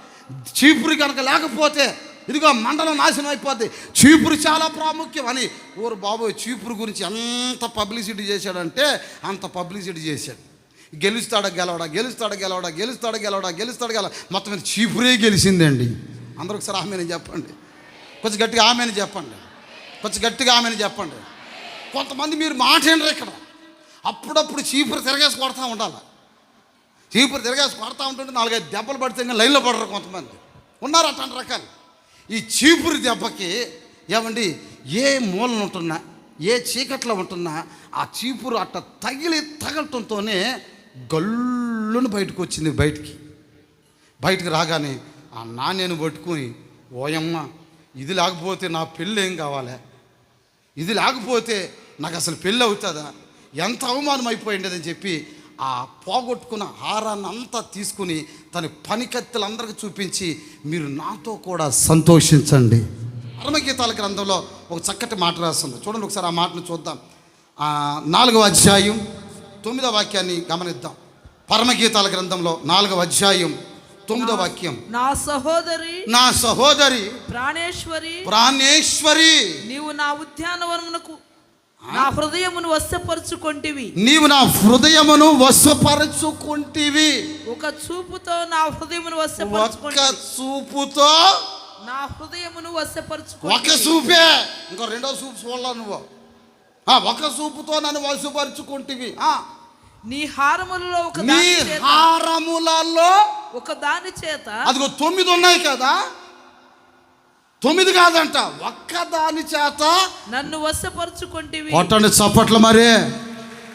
చీపురు కనుక లేకపోతే ఇదిగో మండలం నాశనం అయిపోద్ది. చీపురు చాలా ప్రాముఖ్యం అని ఊరు బాబోయ్ చీపురు గురించి ఎంత పబ్లిసిటీ చేశాడంటే అంత పబ్లిసిటీ చేశాడు. గెలుస్తాడా గెలవడా మొత్తం మీద చీపురే గెలిచిందండి. అందరూ ఒకసారి ఆమెను చెప్పండి, కొంచెం గట్టిగా ఆమెను చెప్పండి. కొంతమంది మీరు మాట ఏంటారు ఇక్కడ, అప్పుడప్పుడు చీపురు తిరగేసి కొడతా ఉండాలి. చీపురు తిరగేసి కొడతా ఉంటుంటే 4-5 దెబ్బలు పడితే ఇంకా లైన్లో పడరు కొంతమంది ఉన్నారు. అట్లాంటి రకాలు. ఈ చీపురు దెబ్బకి ఏమండి ఏ మూలన ఉంటున్నా, ఏ చీకట్లో ఉంటున్నా ఆ చీపురు అట్ట తగలటంతోనే గల్లును బయటకు వచ్చింది. బయటికి రాగానే ఆ నాణ్యను పట్టుకుని, ఓయమ్మ ఇది లేకపోతే నా పెళ్ళి ఏం కావాలి, ఇది లేకపోతే నాకు అసలు పెళ్ళి అవుతుందా, ఎంత అవమానం అయిపోయిందని చెప్పి ఆ పోగొట్టుకున్న హారాన్ని అంతా తీసుకుని తన పనికత్తెలందరికీ చూపించి, మీరు నాతో కూడా సంతోషించండి. పరమగీతాల గ్రంథంలో ఒక చక్కటి మాట రాస్తుంది. చూడండి ఒకసారి ఆ మాటను చూద్దాం. 4వ అధ్యాయం 9వ వాక్యాన్ని గమనిద్దాం. పరమగీతాల గ్రంథంలో 4వ అధ్యాయం 9వ వాక్యం. నా సహోదరి ప్రాణేశ్వరి నీవు నా ఉద్యానవనమునకు నా హృదయమును వశపరుచుకొంటివి. నీవు నా హృదయమును వశపరుచుకొంటివి. ఒక చూపుతో నా హృదయమును ఒక చూపే, ఇంకో రెండో చూపు చూడాల నువ్వు. ఒక చూపుతో నన్ను వశపరుచుకొంటివి. నీ హారములలో ఒక దాని చేత, అదిగో 9 ఉన్నాయి కదా, 9 కాదంట, ఒక్కదాని చేత నన్ను వశపరుచుకొంటివి. కొట్టండి చప్పట్లు మరి,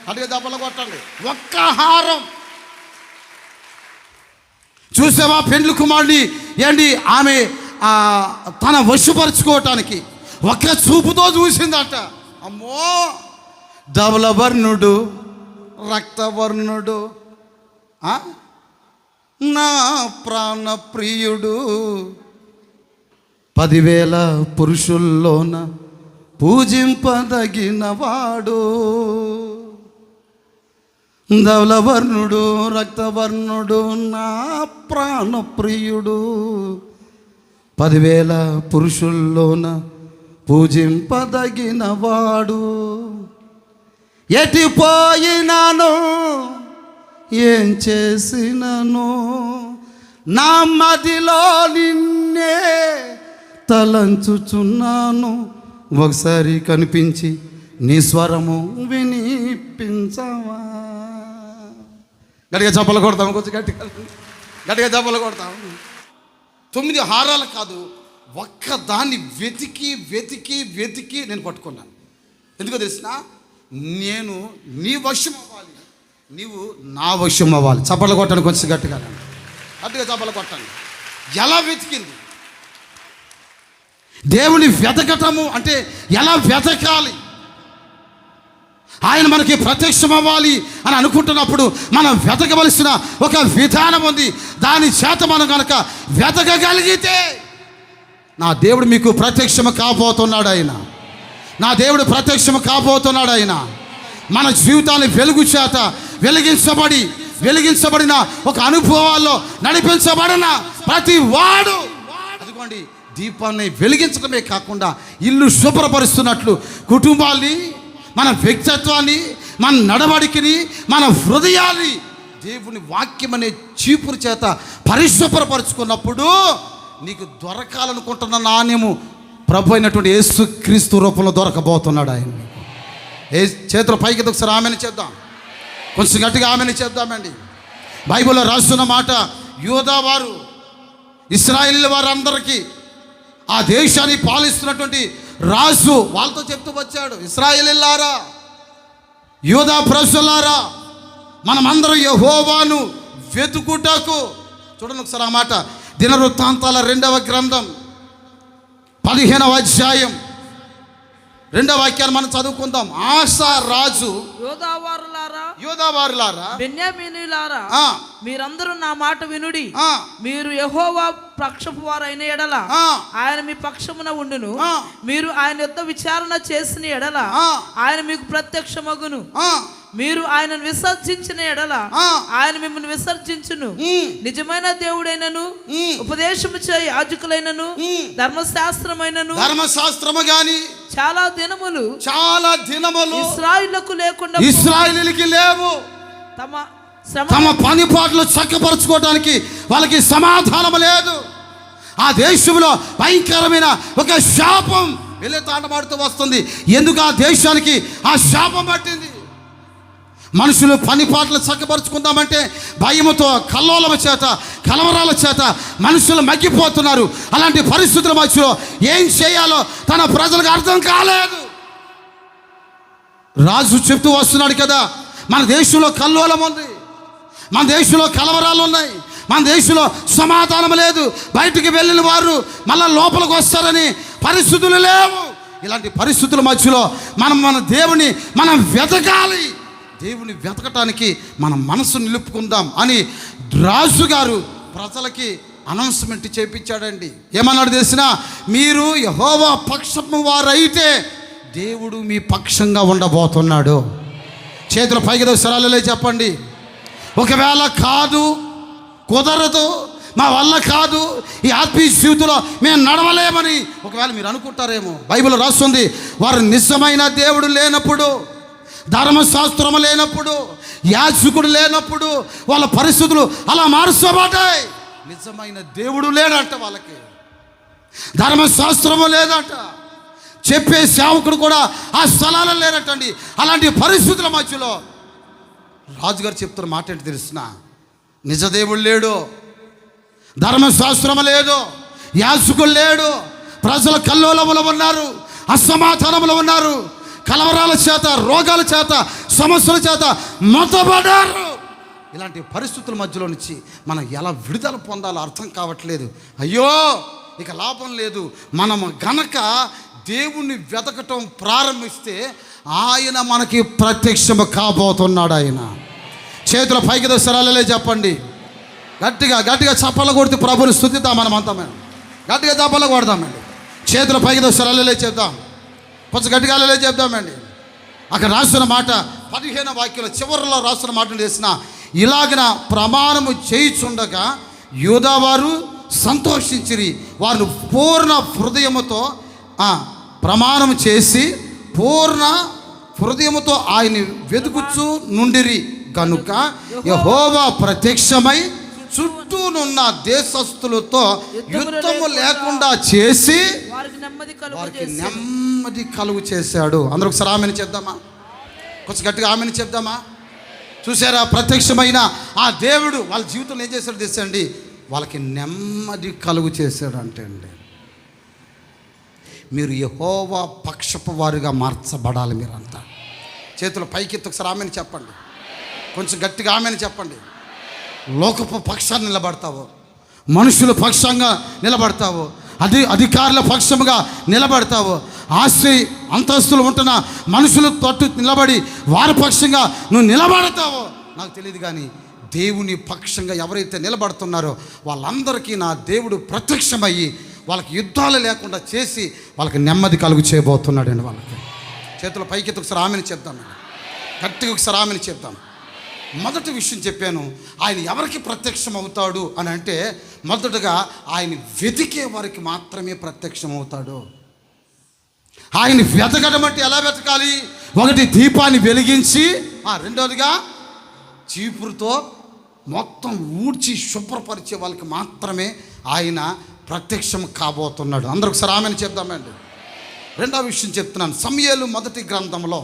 అడిగే దెబ్బలు కొట్టండి. ఒక్క హారం. చూసావా పెండ్లి కుమారుని ఏంటి ఆమె తన వశపరుచుకోవటానికి ఒక్క చూపుతో చూసిందట. అమ్మో, ధవలవర్ణుడు రక్తవర్ణుడు నా ప్రాణ ప్రియుడు 10,000 పురుషుల్లోన పూజింపదగినవాడు. ధవలవర్ణుడు రక్తవర్ణుడు నా ప్రాణ ప్రియుడు 10,000 పురుషుల్లోన పూజింపదగినవాడు. ఎటిపోయినాను ఏం చేసినను నా మదిలో నిన్నే తలంచుచున్నాను. ఒకసారి కనిపించి నీ స్వరము వినిపించవా. గట్టిగా చప్పలు కొడతాము, కొంచెం గట్టిగా చప్పలు కొడతాము. 9 హారాలు కాదు, ఒక్క దాన్ని వెతికి వెతికి వెతికి నేను పట్టుకున్నాను. ఎందుకో తెలిసిన, నేను నీ వశం అవ్వాలి, నీవు నా వశం అవ్వాలి. చప్పలు కొట్టండి కొంచెం గట్టిగా, గట్టిగా చప్పలు కొట్టండి. ఎలా వెతికింది? దేవుని వెతకటము అంటే ఎలా వెతకాలి, ఆయన మనకి ప్రత్యక్షం అవ్వాలి అని అనుకుంటున్నప్పుడు మనం వెతకవలసిన ఒక విధానం ఉంది. దాని చేత మనం కనుక వెతకగలిగితే నా దేవుడు మీకు ప్రత్యక్షం కాబోతున్నాడు. నా దేవుడు ప్రత్యక్షం కాబోతున్నాడు. మన జీవితాన్ని వెలుగు చేత వెలిగించబడిన ఒక అనుభవాల్లో నడిపించబడిన ప్రతి వాడు, అదిగోండి, దీపాన్ని వెలిగించడమే కాకుండా ఇల్లు శుభ్రపరుస్తున్నట్లు కుటుంబాన్ని, మన వ్యక్తిత్వాన్ని, మన నడవడికని, మన హృదయాన్ని దేవుని వాక్యం అనే చీపురు చేత పరిశుభ్రపరుచుకున్నప్పుడు నీకు దొరకాలనుకుంటున్న నాణ్యము ప్రభు అయినటువంటి యేసుక్రీస్తు రూపంలో దొరకబోతున్నాడు. ఆయన ఏ చేతుల పైకి ఒకసారి ఆమెను చేద్దాం, కొంచెం గట్టిగా ఆమెను చేద్దామండి. బైబిల్లో రాస్తున్న మాట, యూదా వారు ఇశ్రాయేలు వారందరికీ ఆ దేశాన్ని పాలిస్తున్నటువంటి రాజు వాళ్ళతో చెప్తూ వచ్చాడు, ఇశ్రాయేలీయులారా, యూదా ప్రజలారా, మనమందరం యెహోవాను వెతుకుటకు. చూడండి ఒకసారి ఆ మాట, దినవృత్తాంతాల 2వ గ్రంథం 15వ అధ్యాయం 2వ వాక్యాన్ని మనం చదువుకుందాం. ఆసా రాజు, యోధావారులారా, బెన్యామీనీయులారా, మీరందరూ నా మాట వినుడి. మీరు యెహోవా పక్షపు వారైన ఎడల ఆయన మీ పక్షమున ఉండును. మీరు ఆయన యుద్ధ విచారణ చేసిన ఎడల ఆయన మీకు ప్రత్యక్షమగును. మీరు ఆయనను విసర్జించిన ఎడల ఆయన మిమ్మల్ని విసర్జించును. నిజమైన దేవుడైనను ఉపదేశము చే యాజకులైనను ధర్మశాస్త్రమైనను ధర్మశాస్త్రము గాని చాలా దినములు ఇశ్రాయేలీయులకి లేవు. తమ పని పాటలు చక్కపరచుకోవడానికి వాళ్ళకి సమాధానం లేదు. ఆ దేశంలో భయంకరమైన ఒక శాపం వెళ్తాండమాడుతూ వస్తుంది. ఎందుకు ఆ దేశానికి ఆ శాపం పట్టింది? మనుషులు పని పాటలు చక్కపరుచుకుందామంటే భయముతో, కల్లోలమ చేత, కలవరాల చేత మనుషులు మగ్గిపోతున్నారు. అలాంటి పరిస్థితుల మధ్యలో ఏం చేయాలో తన ప్రజలకు అర్థం కాలేదు. రాజు చెప్తూ వస్తున్నాడు కదా, మన దేశంలో కల్లోలం ఉంది, మన దేశంలో కలవరాలు ఉన్నాయి, మన దేశంలో సమాధానం లేదు, బయటికి వెళ్ళిన వారు మళ్ళా లోపలికి వస్తారని పరిస్థితులు లేవు. ఇలాంటి పరిస్థితుల మధ్యలో మన దేవుని మనం వెతకాలి. దేవుని వెతకటానికి మన మనసు నిలుపుకుందాం అని రాజుగారు ప్రజలకి అనౌన్స్మెంట్ చేయించాడండి. ఏమన్నాడు తెలిసినా, మీరు యెహోవా పక్షము వారైతే దేవుడు మీ పక్షంగా ఉండబోతున్నాడు. చేతుల పైకి సరాలే చెప్పండి. ఒకవేళ కాదు, కుదరదు, మా వల్ల కాదు, ఈ ఆత్మీయ జీవితంలో మేము నడవలేమని ఒకవేళ మీరు అనుకుంటారేమో, బైబిల్ రాస్తుంది, వారు నిజమైన దేవుడు లేనప్పుడు, ధర్మశాస్త్రము లేనప్పుడు, యాజకుడు లేనప్పుడు వాళ్ళ పరిస్థితులు అలా మారుస్తాయి. నిజమైన దేవుడు లేడంట, వాళ్ళకి ధర్మశాస్త్రము లేదంట, చెప్పే సేవకుడు కూడా ఆ స్థలాలు లేనట్టండి. అలాంటి పరిస్థితుల మధ్యలో రాజుగారు చెప్తున్న మాట ఏంటి తెలిసిన, నిజదేవుడు లేడు, ధర్మశాస్త్రము లేదు, యాజకుడు లేడు, ప్రజలు కల్లోలములో ఉన్నారు, అసమాధానంలో ఉన్నారు, కలవరాల చేత, రోగాల చేత, సమస్యల చేత మొత్తబడ్డారు. ఇలాంటి పరిస్థితుల మధ్యలో నుంచి మనం ఎలా విడుదల పొందాలో అర్థం కావట్లేదు. అయ్యో ఇక లాభం లేదు. మనం గనక దేవుణ్ణి వెతకటం ప్రారంభిస్తే ఆయన మనకి ప్రత్యక్షము కాబోతున్నాడు. ఆయన చేతుల పైకి దసరాలే చెప్పండి. గట్టిగా గట్టిగా చప్పలు కొడితే ప్రభుని స్తుతిద్దాం. మనమంతా గట్టిగా చప్పలు కొడదామండి. చేతుల పైకి దసరాలే చెప్దాం. కొంచెం గట్టిగా అలలే చెప్దామండి. అక్కడ రాసిన మాట 15వ వాక్యంలో చివరిలో రాసిన మాట చేసిన ఇలాగిన ప్రమాణము చేయుచుండగా యూదావారు సంతోషించిరి. వారు పూర్ణ హృదయముతో ప్రమాణం చేసి పూర్ణ హృదయముతో ఆయన వెతుకుచు నుండిరి కనుక యెహోవా ప్రత్యక్షమై చుట్టూనున్న దేశస్థులతో యుద్ధము లేకుండా చేసి వారికి నెమ్మది కలుగు చేశాడు. అందరూ ఒకసారి ఆమెను చెప్దామా? కొంచెం గట్టిగా ఆమెను చెప్దామా? చూసారా, ప్రత్యక్షమైన ఆ దేవుడు వాళ్ళ జీవితంలో ఏం చేశాడు తెలుసండి? వాళ్ళకి నెమ్మది కలుగు చేశాడు. అంటే అండి, మీరు యెహోవా పక్షపు వారిగా మార్చబడాలి. మీరంతా చేతుల పైకెత్తి ఒకసారి ఆమెను చెప్పండి. కొంచెం గట్టిగా ఆమెను చెప్పండి. లోకపు పక్షాన్ని నిలబడతావు, మనుషుల పక్షంగా నిలబడతావు, అధికారుల పక్షముగా నిలబడతావు, ఆస్తి అంతస్తులు ఉంటున్న మనుషుల తట్టు నిలబడి వారి పక్షంగా నువ్వు నిలబడతావు. నాకు తెలియదు, కానీ దేవుని పక్షంగా ఎవరైతే నిలబడుతున్నారో వాళ్ళందరికీ నా దేవుడు ప్రత్యక్షమయ్యి వాళ్ళకి యుద్ధాలు లేకుండా చేసి వాళ్ళకి నెమ్మది కలుగు చేయబోతున్నాడండి. వాళ్ళకి చేతుల పైకెత్తి ఒకసారి ఆమెను చెప్తామండి. గట్టిగా ఒకసారి ఆమెను చెప్తాం. మొదటి విషయం చెప్పాను, ఆయన ఎవరికి ప్రత్యక్షం అవుతాడు అని అంటే, మొదటగా ఆయన వెతికే వారికి మాత్రమే ప్రత్యక్షం అవుతాడు. ఆయన వెతకడం అంటే ఎలా వెతకాలి? ఒకటి, దీపాన్ని వెలిగించి, రెండవదిగా చీపురుతో మొత్తం ఊడ్చి శుభ్రపరిచే వాళ్ళకి మాత్రమే ఆయన ప్రత్యక్షం కాబోతున్నాడు. అందరూ ఒకసారి ఆమెను చెప్దామండి. రెండవ విషయం చెప్తున్నాను. సమూయేలు మొదటి గ్రంథంలో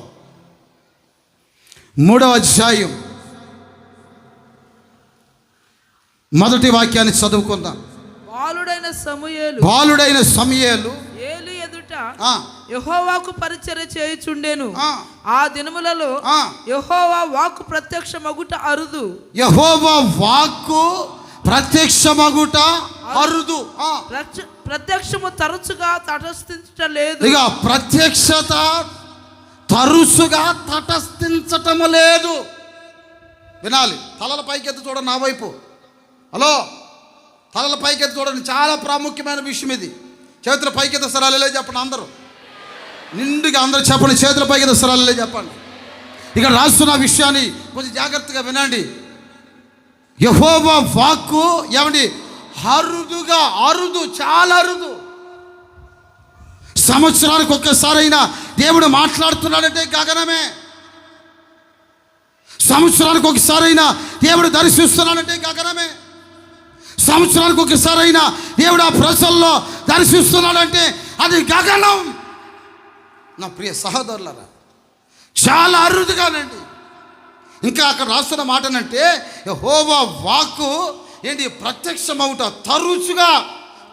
3వ అధ్యాయం మొదటి వాక్యాన్ని చదువుకుందాం. బాలుడైన సమూయేలు ఏలీ ఎదుట యెహోవాకు పరిచర్య చేయుచుండెను. ఆ దినములలో యెహోవా వాక్కు ప్రత్యక్షమగుట అరుదు. యెహోవా వాక్కు ప్రత్యక్షమగుట అరుదు. ప్రత్యక్షము తరచుగా తటస్థించటం లేదు. ఇక ప్రత్యక్షత తరచుగా తటస్థించటం లేదు. వినాలి. తలల పైకెత్తి చూడండి నా వైపు. హలో, తలల పైకెత్తి చూడండి. చాలా ప్రాముఖ్యమైన విషయం ఇది. చేతుల పైకెత్తి సరాలే చెప్పండి. అందరూ నిండుగా అందరూ చెప్పండి. చేతుల పైకెత్తి సరాలే చెప్పండి. ఇక్కడ రాస్తున్న విషయాన్ని కొంచెం జాగ్రత్తగా వినండి. యెహోవా వాక్కు ఏమండి? అరుదుగా, అరుదు, చాలా అరుదు. సంవత్సరానికి ఒక్కసారైనా దేవుడు మాట్లాడుతున్నాడంటే గగనమే. సంవత్సరానికి ఒకసారైనా దేవుడు దర్శిస్తున్నాడంటే గగనమే. సంవత్సరానికి ఒకసారైనా దేవుడు ఆ ప్రజల్లో దర్శిస్తున్నాడంటే అది గగనం. నా ప్రియ సహోదరులారా, చాలా అరుదుగానండి. ఇంకా అక్కడ రాస్తున్న మాటనంటే యెహోవా వాక్కు ఏంటి? ప్రత్యక్షమవుట.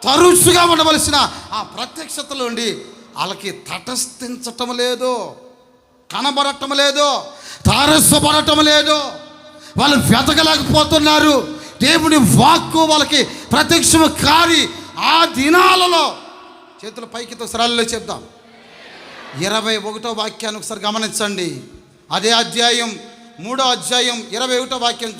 తరచుగా ఉండవలసిన ఆ ప్రత్యక్షతలో ఉండి వాళ్ళకి తటస్థించటం లేదు, కనబడటం లేదు, తారసపడటం లేదు. వాళ్ళు వెతకలేకపోతున్నారు. దేవుని వాక్కు వాళ్ళకి ప్రత్యక్షము కాని ఆ దినాలలో చేతుల పైకితో సరాలలో చెప్దాం. 21వ వాక్యాన్ని ఒకసారి గమనించండి. అదే అధ్యాయం 3వ అధ్యాయం 21వ వాక్యం.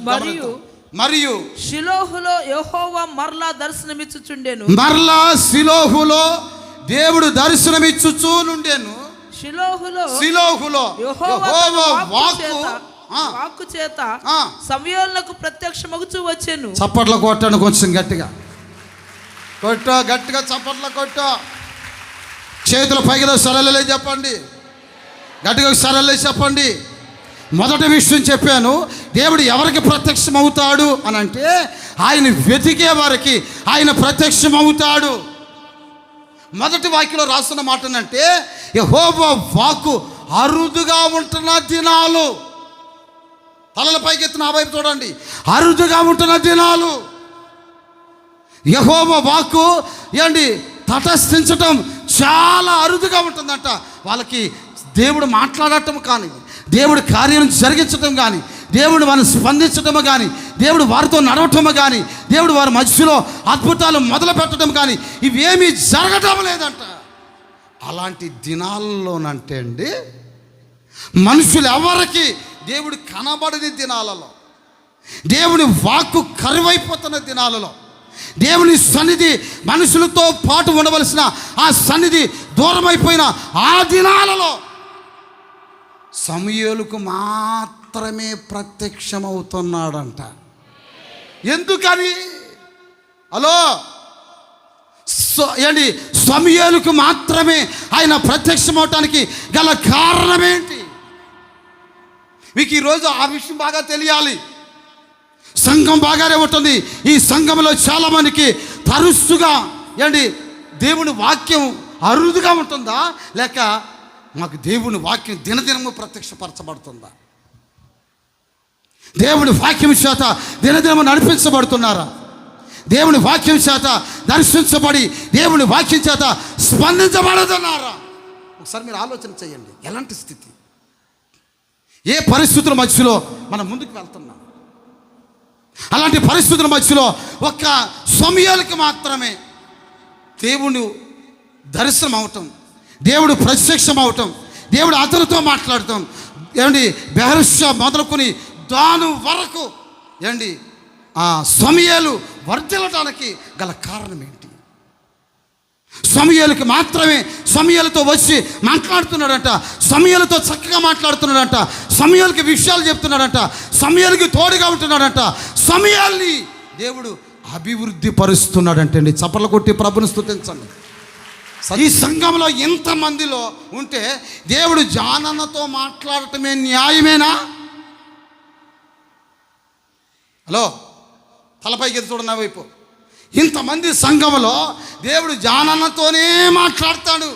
మరియు షిలోహులో యెహోవా మరలా దర్శనమిచ్చుచుండెను. మరలా షిలోహులో దేవుడు దర్శనమిచ్చుచూ నుండెను. షిలోహులో యెహోవా వాక్కు చేత సమూయేలునకు ప్రత్యక్షమగుచూ వచ్చెను. చప్పట్లు కొట్టండి. కొంచెం గట్టిగా కొట్టు, గట్టిగా చప్పట్లు కొట్టు. చేతుల పైకి సరళలే చెప్పండి. గట్టిగా సరళలే చెప్పండి. మొదటి విషయం చెప్పాను, దేవుడు ఎవరికి ప్రత్యక్షం అవుతాడు అని అంటే ఆయన వెతికే వారికి ఆయన ప్రత్యక్షం అవుతాడు. మొదటి వాక్యంలో రాస్తున్న మాట అంటే యెహోవా వాక్కు అరుదుగా ఉంటున్న దినాలు. తలల పైకెత్తి నా వైపు చూడండి. అరుదుగా ఉంటున్న దినాలు. యెహోవా వాక్కు ఏంటి? తటస్థించటం చాలా అరుదుగా ఉంటుందంట. వాళ్ళకి దేవుడు మాట్లాడటం కానీ, దేవుడు కార్యం జరిగించటం కానీ, దేవుడు వారిని స్పందించటము కానీ, దేవుడు వారితో నడవటము కానీ, దేవుడు వారి మధ్యలో అద్భుతాలు మొదలు పెట్టడం కానీ ఇవేమీ జరగటం లేదంట. అలాంటి దినాల్లోనంటే అండి, మనుషులు ఎవరికి దేవుడు కనబడని దినాలలో, దేవుని వాక్కు కరువైపోతున్న దినాలలో, దేవుని సన్నిధి మనుషులతో పాటు ఉండవలసిన ఆ సన్నిధి దూరమైపోయిన ఆ దినాలలో సమూయేలుకు మాత్రమే ప్రత్యక్షమవుతున్నాడంట. ఎందుకని? హలో, ఏంటి? సమూయేలుకు మాత్రమే ఆయన ప్రత్యక్షమవటానికి గల కారణమేంటి? మీకు ఈరోజు ఆ విషయం బాగా తెలియాలి. సంఘం బాగానే ఉంటుంది. ఈ సంఘంలో చాలామందికి తరచుగా ఏంటి దేవుని వాక్యం అరుదుగా ఉంటుందా, లేక మాకు దేవుని వాక్యం దినదినము ప్రత్యక్షపరచబడుతుందా? దేవుని వాక్యం చేత దినదినము నడిపించబడుతున్నారా? దేవుని వాక్యం చేత దర్శించబడి దేవుని వాక్యం చేత స్పందించబడుతున్నారా? ఒకసారి మీరు ఆలోచన చేయండి. ఎలాంటి స్థితి, ఏ పరిస్థితుల మధ్యలో మనం ముందుకు వెళ్తున్నాం? అలాంటి పరిస్థితుల మధ్యలో ఒక్క సమూయేలుకి మాత్రమే దేవుడు దర్శనం అవటం, దేవుడు ప్రత్యక్షం అవటం, దేవుడు అతనితో మాట్లాడటం, ఏమండి బెహర్షా మొదలుకొని దాను వరకు ఏండి ఆ సమూయేలు వర్ధిల్లటానికి గల కారణం ఏంటి? సమూయేలుకి మాత్రమే సమూయేలుతో వచ్చి మాట్లాడుతున్నాడంట, సమూయేలుతో చక్కగా మాట్లాడుతున్నాడంట, సమూయేలుకి విషయాలు చెప్తున్నాడంట, సమూయేలుకి తోడుగా ఉంటున్నాడంట, సమూయేలుని దేవుడు అభివృద్ధి పరుస్తున్నాడంటే అండి. చప్పట్లు కొట్టి ప్రభుని స్తుతించండి. ఈ సంఘంలో ఎంతమందిలో ఉంటే దేవుడు జానన్నతో మాట్లాడటమే న్యాయమేనా? హలో, తలపైకి ఎత్తి చూడండి నా వైపు. ఇంతమంది సంఘంలో దేవుడు జానన్నతోనే మాట్లాడతాడు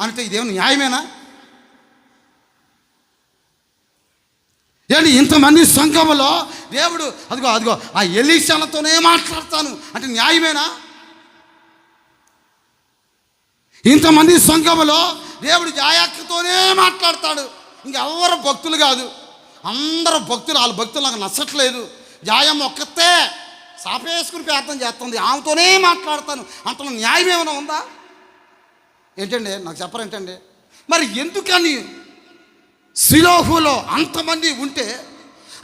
అంటే ఇదేమన్నా న్యాయమేనా? ఏంటి ఇంతమంది సంఘంలో దేవుడు అదిగో ఆ ఎలీషాలతోనే మాట్లాడతాను అంటే న్యాయమేనా? ఇంతమంది సంఘంలో దేవుడు జాయాక్కతోనే మాట్లాడతాడు, ఇంకెవరు భక్తులు కాదు, అందరూ భక్తులు, వాళ్ళ భక్తులు నాకు నచ్చట్లేదు, జాయమ్మ ఒక్కతే సాపేసుకుని ప్రార్థన చేస్తుంది, ఆమెతోనే మాట్లాడతాను అంత న్యాయం ఏమైనా ఉందా? ఏంటండి నాకు చెప్పరేంటండి? మరి ఎందుకని షిలోహులో అంతమంది ఉంటే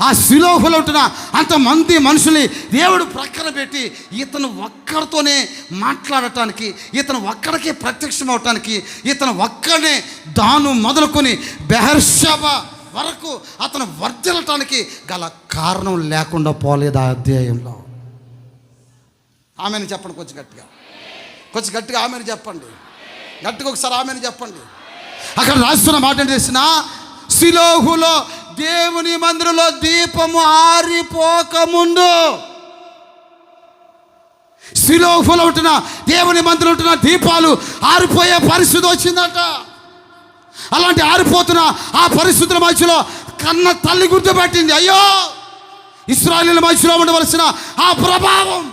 ఆ షిలోహులో ఉంటున్న అంతమంది మనుషుల్ని దేవుడు ప్రక్కన పెట్టి ఇతను ఒక్కడితోనే మాట్లాడటానికి, ఇతను ఒక్కడికే ప్రత్యక్షం అవటానికి, ఇతను ఒక్కడే దాను మొదలుకొని బెహర్షబా వరకు అతను వర్ధిల్లటానికి గల కారణం లేకుండా పోలేదు ఆ అధ్యాయంలో. ఆమెను చెప్పండి కొంచెం గట్టిగా ఆమెను చెప్పండి, గట్టిగా ఒకసారి ఆమెను చెప్పండి. అక్కడ రాస్తున్న మాట ఏంటి తెలిసిన? షిలోహులో దేవుని మందిరంలో దీపము ఆరిపోకముందు, షిలోహులో ఉంటున్న దేవుని మందిరంలో ఉంటున్న దీపాలు ఆరిపోయే పరిస్థితి వచ్చిందట. అలాంటి ఆరిపోతున్న ఆ పరిస్థితుల మధ్యలో కన్న తల్లి గుర్తుపెట్టింది, అయ్యో ఇశ్రాయేలీయుల మధ్యలో ఉండవలసిన ఆ ప్రభావం,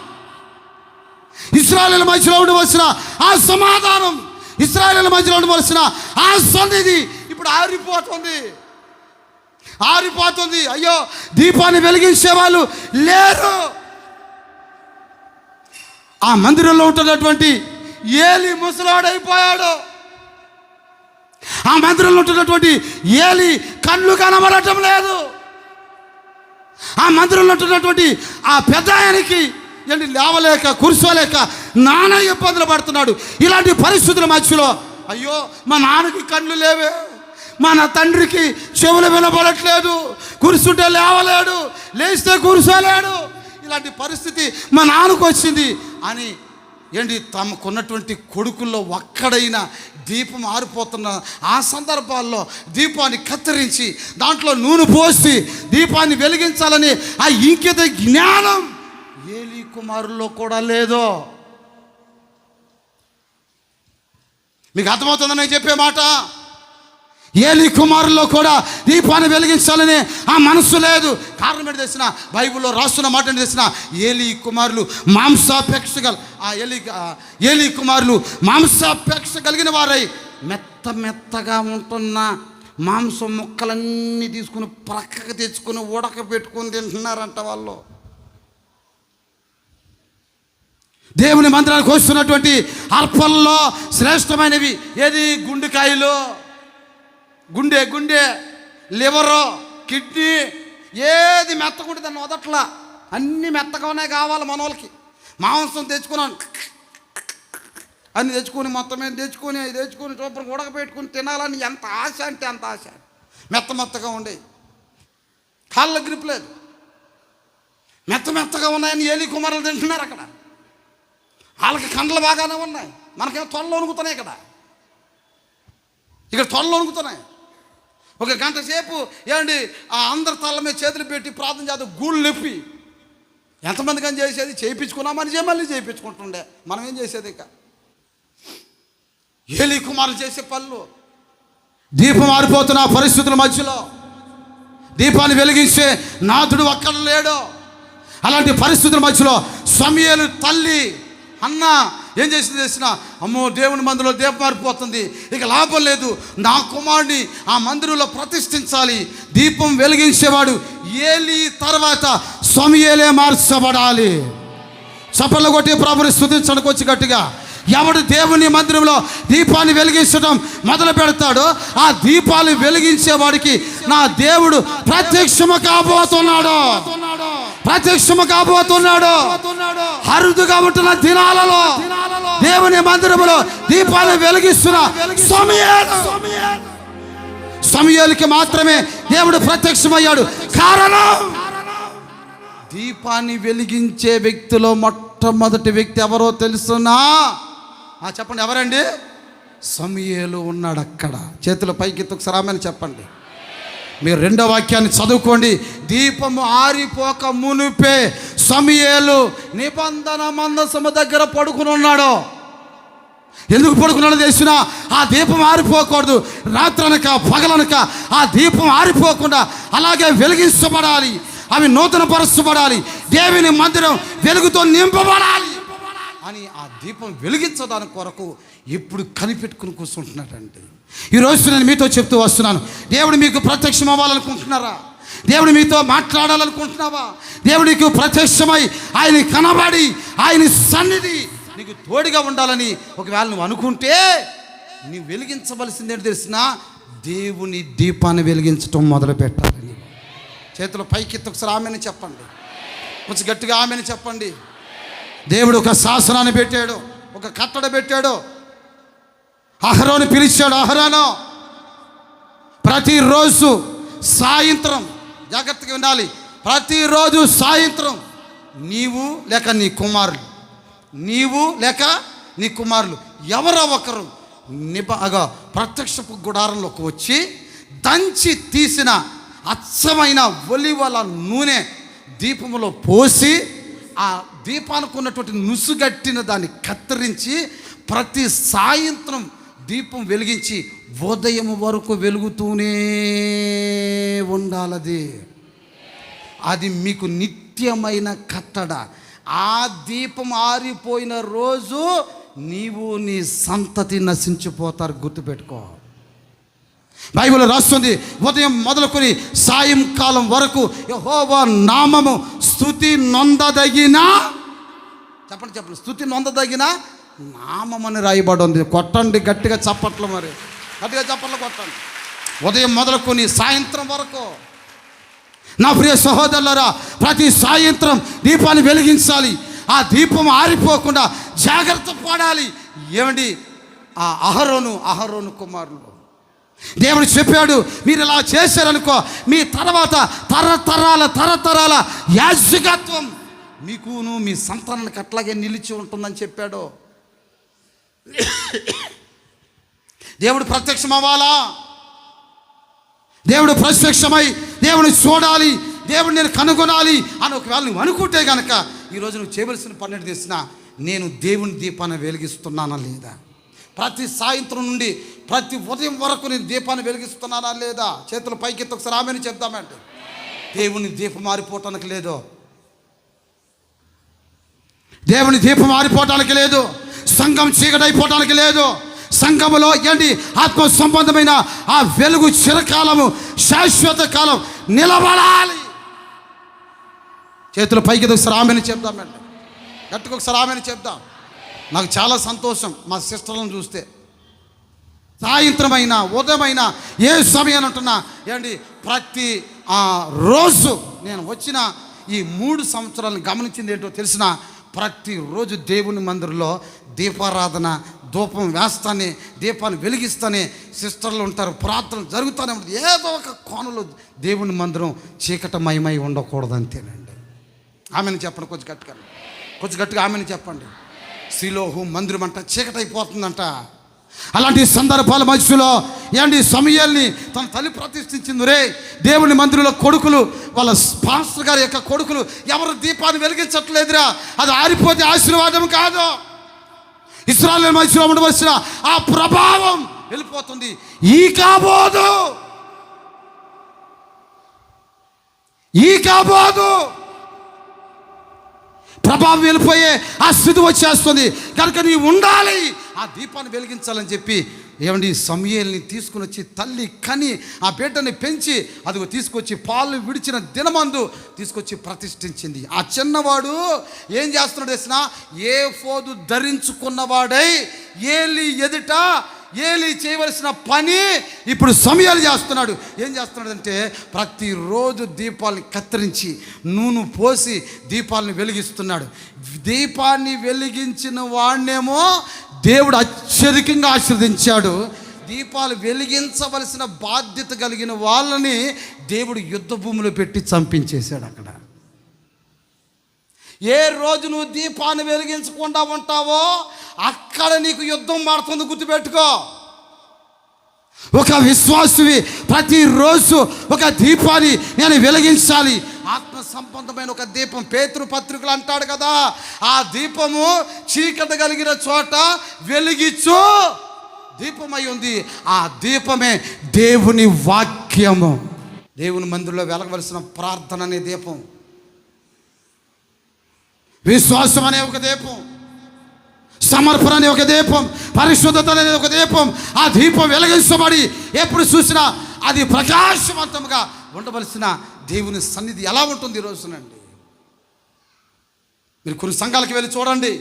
ఇశ్రాయేలీయుల మధ్యలో ఉండవలసిన ఆ సమాధానం, ఇశ్రాయేలీయుల మధ్యలో ఉండవలసిన ఆ సన్నిధి ఇప్పుడు ఆరిపోతుంది. అయ్యో దీపాన్ని వెలిగించే వాళ్ళు లేరు. ఆ మందిరంలో ఉంటున్నటువంటి ఏలి ముసలాడైపోయాడు. ఆ మందిరంలో ఉంటున్నటువంటి ఏలి కళ్ళు కనబడటం లేదు. ఆ మందిరంలో ఉంటున్నటువంటి ఆ పెద్ద ఆయనకి ఏంటి లేవలేక కూర్చోలేక నానా ఇబ్బందులు పడుతున్నాడు. ఇలాంటి పరిస్థితుల మధ్యలో అయ్యో మా నాన్నకి కళ్ళు లేవే, మన తండ్రికి చెవులు వినబడట్లేదు, కూర్చుంటే లేవలేడు, లేస్తే కూర్చోలేడు, ఇలాంటి పరిస్థితి మా నాన్నకు వచ్చింది అని ఏంటి తమకున్నటువంటి కొడుకుల్లో ఒక్కడైనా దీపం ఆరిపోతున్న ఆ సందర్భాల్లో దీపాన్ని కత్తిరించి దాంట్లో నూనె పోసి దీపాన్ని వెలిగించాలని ఆ ఇంకిత జ్ఞానం ఏలీ కుమారుల్లో కూడా లేదో. మీకు అర్థమవుతుందని నేను చెప్పే మాట. ఏలీ కుమారుల్లో కూడా దీపాన్ని వెలిగించాలని ఆ మనస్సు లేదు. కారణం ఏంటి తెలిసిన? బైబిల్లో రాస్తున్న మాట ఏంటి తెలిసిన? ఏలీ కుమారులు మాంసాపేక్ష ఏలీ కుమారులు మాంసాపేక్ష కలిగిన వారై మెత్తగా ఉంటున్న మాంసం ముక్కలన్నీ తీసుకుని ప్రక్కకు తెచ్చుకొని ఉడకబెట్టుకొని తింటున్నారంట వాళ్ళు. దేవుని మందిరానికి వస్తున్నటువంటి అర్పణలో శ్రేష్టమైనవి ఏది? గుండెకాయలు, గుండె, లివరు, కిడ్నీ, ఏది మెత్తకుంటే దాన్ని వదట్లా. అన్నీ మెత్తగానే కావాలి మన వాళ్ళకి. మాంసం తెచ్చుకున్నాను అన్ని తెచ్చుకొని మొత్తం మీద తెచ్చుకొని చూపరికి ఉడకపెట్టుకుని తినాలని ఎంత ఆశ అంటే అంత ఆశ. మెత్తగా ఉండే, కాళ్ళ గ్రిప్ లేదు, మెత్తగా ఉన్నాయని ఏలీ కుమారులు తింటున్నారు అక్కడ. వాళ్ళకి కండ్లు బాగానే ఉన్నాయి, మనకేమో తొడలు వణుకుతున్నాయి. ఇక్కడ తొడలు వణుకుతున్నాయి. ఒక గంట సేపు ఏమండి ఆ అందరి తల్ల మీద చేతులు పెట్టి ప్రార్థన చేద్దాం, గూళ్ళు నొప్పి. ఎంతమంది కానీ చేసేది? చేయించుకున్నామని మళ్ళీ చేయించుకుంటుండే. మనం ఏం చేసేది? ఇక ఏలీ కుమారులు చేసే పనులు. దీపం ఆరిపోతున్న పరిస్థితుల మధ్యలో దీపాన్ని వెలిగించే నాథుడు అక్కడ లేడు. అలాంటి పరిస్థితుల మధ్యలో సమూయేలు తల్లి అన్న ఏం చేసింది తెలిసిన? అమ్మో, దేవుని మందిరంలో దీపం మారిపోతుంది, ఇక లాభం లేదు, నా కుమారుడిని ఆ మందిరంలో ప్రతిష్ఠించాలి. దీపం వెలిగించేవాడు ఏలీ తర్వాత సమూయేలే మార్చబడాలి. చప్పట్లు కొట్టి ప్రభుని స్తుతించడానికి వచ్చి గట్టిగా. ఎవడు దేవుని మందిరంలో దీపాన్ని వెలిగించడం మొదలు పెడతాడో ఆ దీపాలు వెలిగించేవాడికి నా దేవుడు ప్రత్యక్షము కాబోతున్నాడు. అరుదుగా ఉంటున్న దినాలలో దేవుని మందిరంలో దీపాన్ని వెలిగిస్తున్న సమూయేలుకి మాత్రమే దేవుడు ప్రత్యక్షమయ్యాడు. కారణం, దీపాన్ని వెలిగించే వ్యక్తిలో మొట్టమొదటి వ్యక్తి ఎవరో తెలుసునా? చెప్పండి, ఎవరండి? సమూయేలు ఉన్నాడు అక్కడ. చేతుల పైకి ఒకసారి ఆమెను చెప్పండి. మీరు రెండో వాక్యాన్ని చదువుకోండి. దీపము ఆరిపోక మునిపే సమూయేలు నిబంధన మందసము దగ్గర పడుకుని ఉన్నాడు. ఎందుకు పడుకున్నాడో తెలిసినా? ఆ దీపం ఆరిపోకూడదు. రాత్రనక పగలనక ఆ దీపం ఆరిపోకుండా అలాగే వెలిగించబడాలి. అవి నూతన పరచబడాలి. దేవుని మందిరం వెలుగుతో నింపబడాలి అని ఆ దీపం వెలిగించడానికి కొరకు ఎప్పుడు కనిపెట్టుకుని కూర్చుంటున్నాడండి. ఈరోజు నేను మీతో చెప్తూ వస్తున్నాను, దేవుడు మీకు ప్రత్యక్షం అవ్వాలనుకుంటున్నారా? దేవుడు మీతో మాట్లాడాలనుకుంటున్నావా? దేవుడికి ప్రత్యక్షమై ఆయన కనబడి ఆయన సన్నిధి నీకు తోడుగా ఉండాలని ఒకవేళ నువ్వు అనుకుంటే నువ్వు వెలిగించవలసిందేంటి తెలిసిన? దేవుని దీపాన్ని వెలిగించటం మొదలు పెట్టాలి. చేతులు పైకెత్తి ఒకసారి ఆమెని చెప్పండి, కొంచెం గట్టిగా ఆమెని చెప్పండి. దేవుడు ఒక శాసనాన్ని పెట్టాడు, ఒక కట్టడ పెట్టాడు. అహరోను పిలిచాడు. అహరోను ప్రతిరోజు సాయంత్రం, జాగ్రత్తగా ఉండాలి, ప్రతిరోజు సాయంత్రం నీవు లేక నీ కుమారులు ఎవరో ఒకరు ప్రత్యక్షపు గుడారంలోకి వచ్చి దంచి తీసిన అచ్చమైన ఒలివల నూనె దీపములో పోసి ఆ దీపానికి ఉన్నటువంటి నుసుగట్టిన దాన్ని కత్తిరించి ప్రతి సాయంత్రం దీపం వెలిగించి ఉదయం వరకు వెలుగుతూనే ఉండాలది. అది మీకు నిత్యమైన కట్టడ. ఆ దీపం ఆరిపోయిన రోజు నీవు నీ సంతతి నశించిపోతారు. గుర్తుపెట్టుకో. బైబిల్ రాస్తుంది, ఉదయం మొదలుకొని సాయంకాలం వరకు యెహోవా నామము స్తుతి నొందదగిన, చెప్పండి, స్తుతి నొందదగిన నామం అని రాయబడి ఉంది. కొట్టండి గట్టిగా చప్పట్లు, మరి గట్టిగా చప్పట్లు కొట్టండి. ఉదయం మొదలుకొని సాయంత్రం వరకు. నా ప్రియ సహోదరులారా, ప్రతి సాయంత్రం దీపాన్ని వెలిగించాలి. ఆ దీపం ఆరిపోకుండా జాగ్రత్త పడాలి. ఏమండి, ఆ అహరోను కుమారులు దేవుడు చెప్పాడు, మీరు ఇలా చేశారనుకో మీ తర్వాత తరతరాల యాజకత్వం మీకును మీ సంతానానికి అట్లాగే నిలిచి ఉంటుందని చెప్పాడు. దేవుడు ప్రత్యక్షం అవ్వాలా? దేవుడు ప్రత్యక్షమై దేవుని చూడాలి, దేవుడు నేను కనుగొనాలి అని ఒకవేళ నువ్వు అనుకుంటే కనుక ఈరోజు నువ్వు చేయవలసిన పని తెలిసిన, నేను దేవుని దీపాన్ని వెలిగిస్తున్నానా లేదా? ప్రతి సాయంత్రం నుండి ప్రతి ఉదయం వరకు నేను దీపాన్ని వెలిగిస్తున్నానా లేదా? చేతులు పైకెత్తి ఒకసారి ఆమెను చెప్తామంటే దేవుని దీపం మారిపోవటానికి లేదు. దేవుని దీపం మారిపోవటానికి లేదు. సంఘం చీకటైపోవటానికి లేదు. సంఘములో ఏంటి ఆత్మ సంబంధమైన ఆ వెలుగు చిరకాలము శాశ్వత కాలం నిలబడాలి. చేతులు పైకి ఒకసారి ఆమెను చెప్దామండి. గట్టుకు ఒకసారి ఆమెను చెప్దాం. నాకు చాలా సంతోషం మా సిస్టర్లను చూస్తే. సాయంత్రమైనా ఉదయమైనా ఏ సమయాన్ని ఉంటున్నా ఏంటి ప్రతి రోజు నేను వచ్చిన ఈ 3 సంవత్సరాలను గమనించింది ఏంటో తెలిసిన, ప్రతిరోజు దేవుని మందిరంలో దీపారాధన, ధూపం వేస్తానే, దీపాన్ని వెలిగిస్తానే సిస్టర్లు ఉంటారు, ప్రార్థనలు జరుగుతూనే ఉంటుంది. ఏదో ఒక కోణంలో దేవుని మందిరం చీకటమయమై ఉండకూడదు, అంతేనండి. ఆమెను చెప్పండి, కొంచెం గట్టిగా ఆమెను చెప్పండి. సిలోహు మందిరం అంట చీకటైపోతుందంట. అలాంటి సందర్భాల మధ్యలో ఏంటి సమూయేలుని తన తల్లి ప్రతిష్ఠించింది. రే దేవుని మందిరంలో కొడుకులు, వాళ్ళ పాస్టర్ గారి యొక్క కొడుకులు ఎవరు దీపాన్ని వెలిగించట్లేదురా, అది ఆరిపోతే ఆశీర్వాదం కాదు. ఇశ్రాయేలు మధ్యలో ఉండవలసిన ఆ ప్రభావం వెళ్ళిపోతుంది. ఈ కాబోదు ప్రభావం వెళ్ళిపోయే ఆ స్థితి వచ్చేస్తుంది. కనుక నీవు ఉండాలి, ఆ దీపాన్ని వెలిగించాలని చెప్పి ఏమండి సమూయేలుని తీసుకుని వచ్చి తల్లి కని ఆ బిడ్డని పెంచి అదిగో తీసుకొచ్చి పాలు విడిచిన దినమందు తీసుకొచ్చి ప్రతిష్ఠించింది. ఆ చిన్నవాడు ఏం చేస్తున్నాడు తెలిసిన, ఏఫోదు ధరించుకున్నవాడై ఏలి ఎదుట ఏలి చేయవలసిన పని ఇప్పుడు సమూయేలు చేస్తున్నాడు. ఏం చేస్తున్నాడంటే ప్రతిరోజు దీపాలని కత్తిరించి నూనె పోసి దీపాలను వెలిగిస్తున్నాడు. దీపాన్ని వెలిగించిన వాడినేమో దేవుడు అత్యధికంగా ఆశీర్వదించాడు. దీపాలు వెలిగించవలసిన బాధ్యత కలిగిన వాళ్ళని దేవుడు యుద్ధ భూమిలో పెట్టి చంపించేశాడు. అక్కడ ఏ రోజు నువ్వు దీపాన్ని వెలిగించకుండా ఉంటావో అక్కడ నీకు యుద్ధం మారుతుంది, గుర్తుపెట్టుకో. ఒక విశ్వాసువి ప్రతిరోజు ఒక దీపాన్ని నేను వెలిగించాలి. ఆత్మ సంబంధమైన ఒక దీపం, పేతురు పత్రికలు అంటాడు కదా, ఆ దీపము చీకటి కలిగిన చోట వెలిగించు దీపమై ఉంది. ఆ దీపమే దేవుని వాక్యము. దేవుని మందిరంలో వెలగవలసిన ప్రార్థన అనే దీపం, విశ్వాసం అనే ఒక దీపం, సమర్పణ అనే ఒక దీపం, పరిశుద్ధత అనే ఒక దీపం. ఆ దీపం వెలిగించబడి ఎప్పుడు చూసినా అది ప్రకాశవంతంగా ఉండవలసిన దేవుని సన్నిధి ఎలా ఉంటుంది ఈ రోజునండి. మీరు కొన్ని సంఘాలకు వెళ్ళి చూడండి,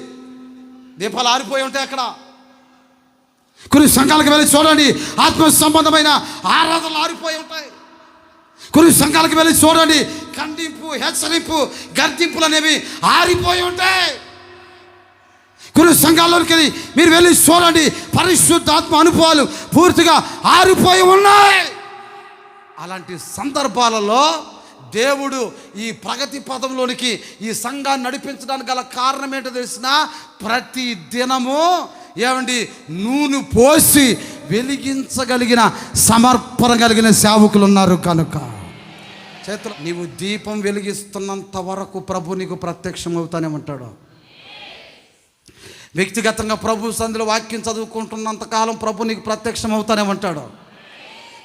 దీపాలు ఆరిపోయి ఉంటాయి అక్కడ. కొన్ని సంఘాలకు వెళ్ళి చూడండి, ఆత్మ సంబంధమైన ఆరాధనలు ఆరిపోయి ఉంటాయి. కొన్ని సంఘాలకు వెళ్ళి చూడండి, ఖండింపు, హెచ్చరింపు, గర్దింపులు అనేవి ఆరిపోయి ఉంటాయి. కొన్ని సంఘాల్లోకి మీరు వెళ్ళి చూడండి, పరిశుద్ధాత్మ అనుభవాలు పూర్తిగా ఆరిపోయి ఉన్నాయి. అలాంటి సందర్భాలలో దేవుడు ఈ ప్రగతి పదంలోనికి ఈ సంఘాన్ని నడిపించడానికి గల కారణం ఏంటో తెలిసిన, ప్రతి దినము ఏమండి నూనె పోసి వెలిగించగలిగిన సమర్పణ కలిగిన సేవకులు ఉన్నారు. కనుక చేతులు నీవు దీపం వెలిగిస్తున్నంత వరకు ప్రభు నీకు ప్రత్యక్షం అవుతానే ఉంటాడు. వ్యక్తిగతంగా ప్రభు సంధిలో వాక్యం చదువుకుంటున్నంత కాలం ప్రభు నీకు ప్రత్యక్షం అవుతానే ఉంటాడు.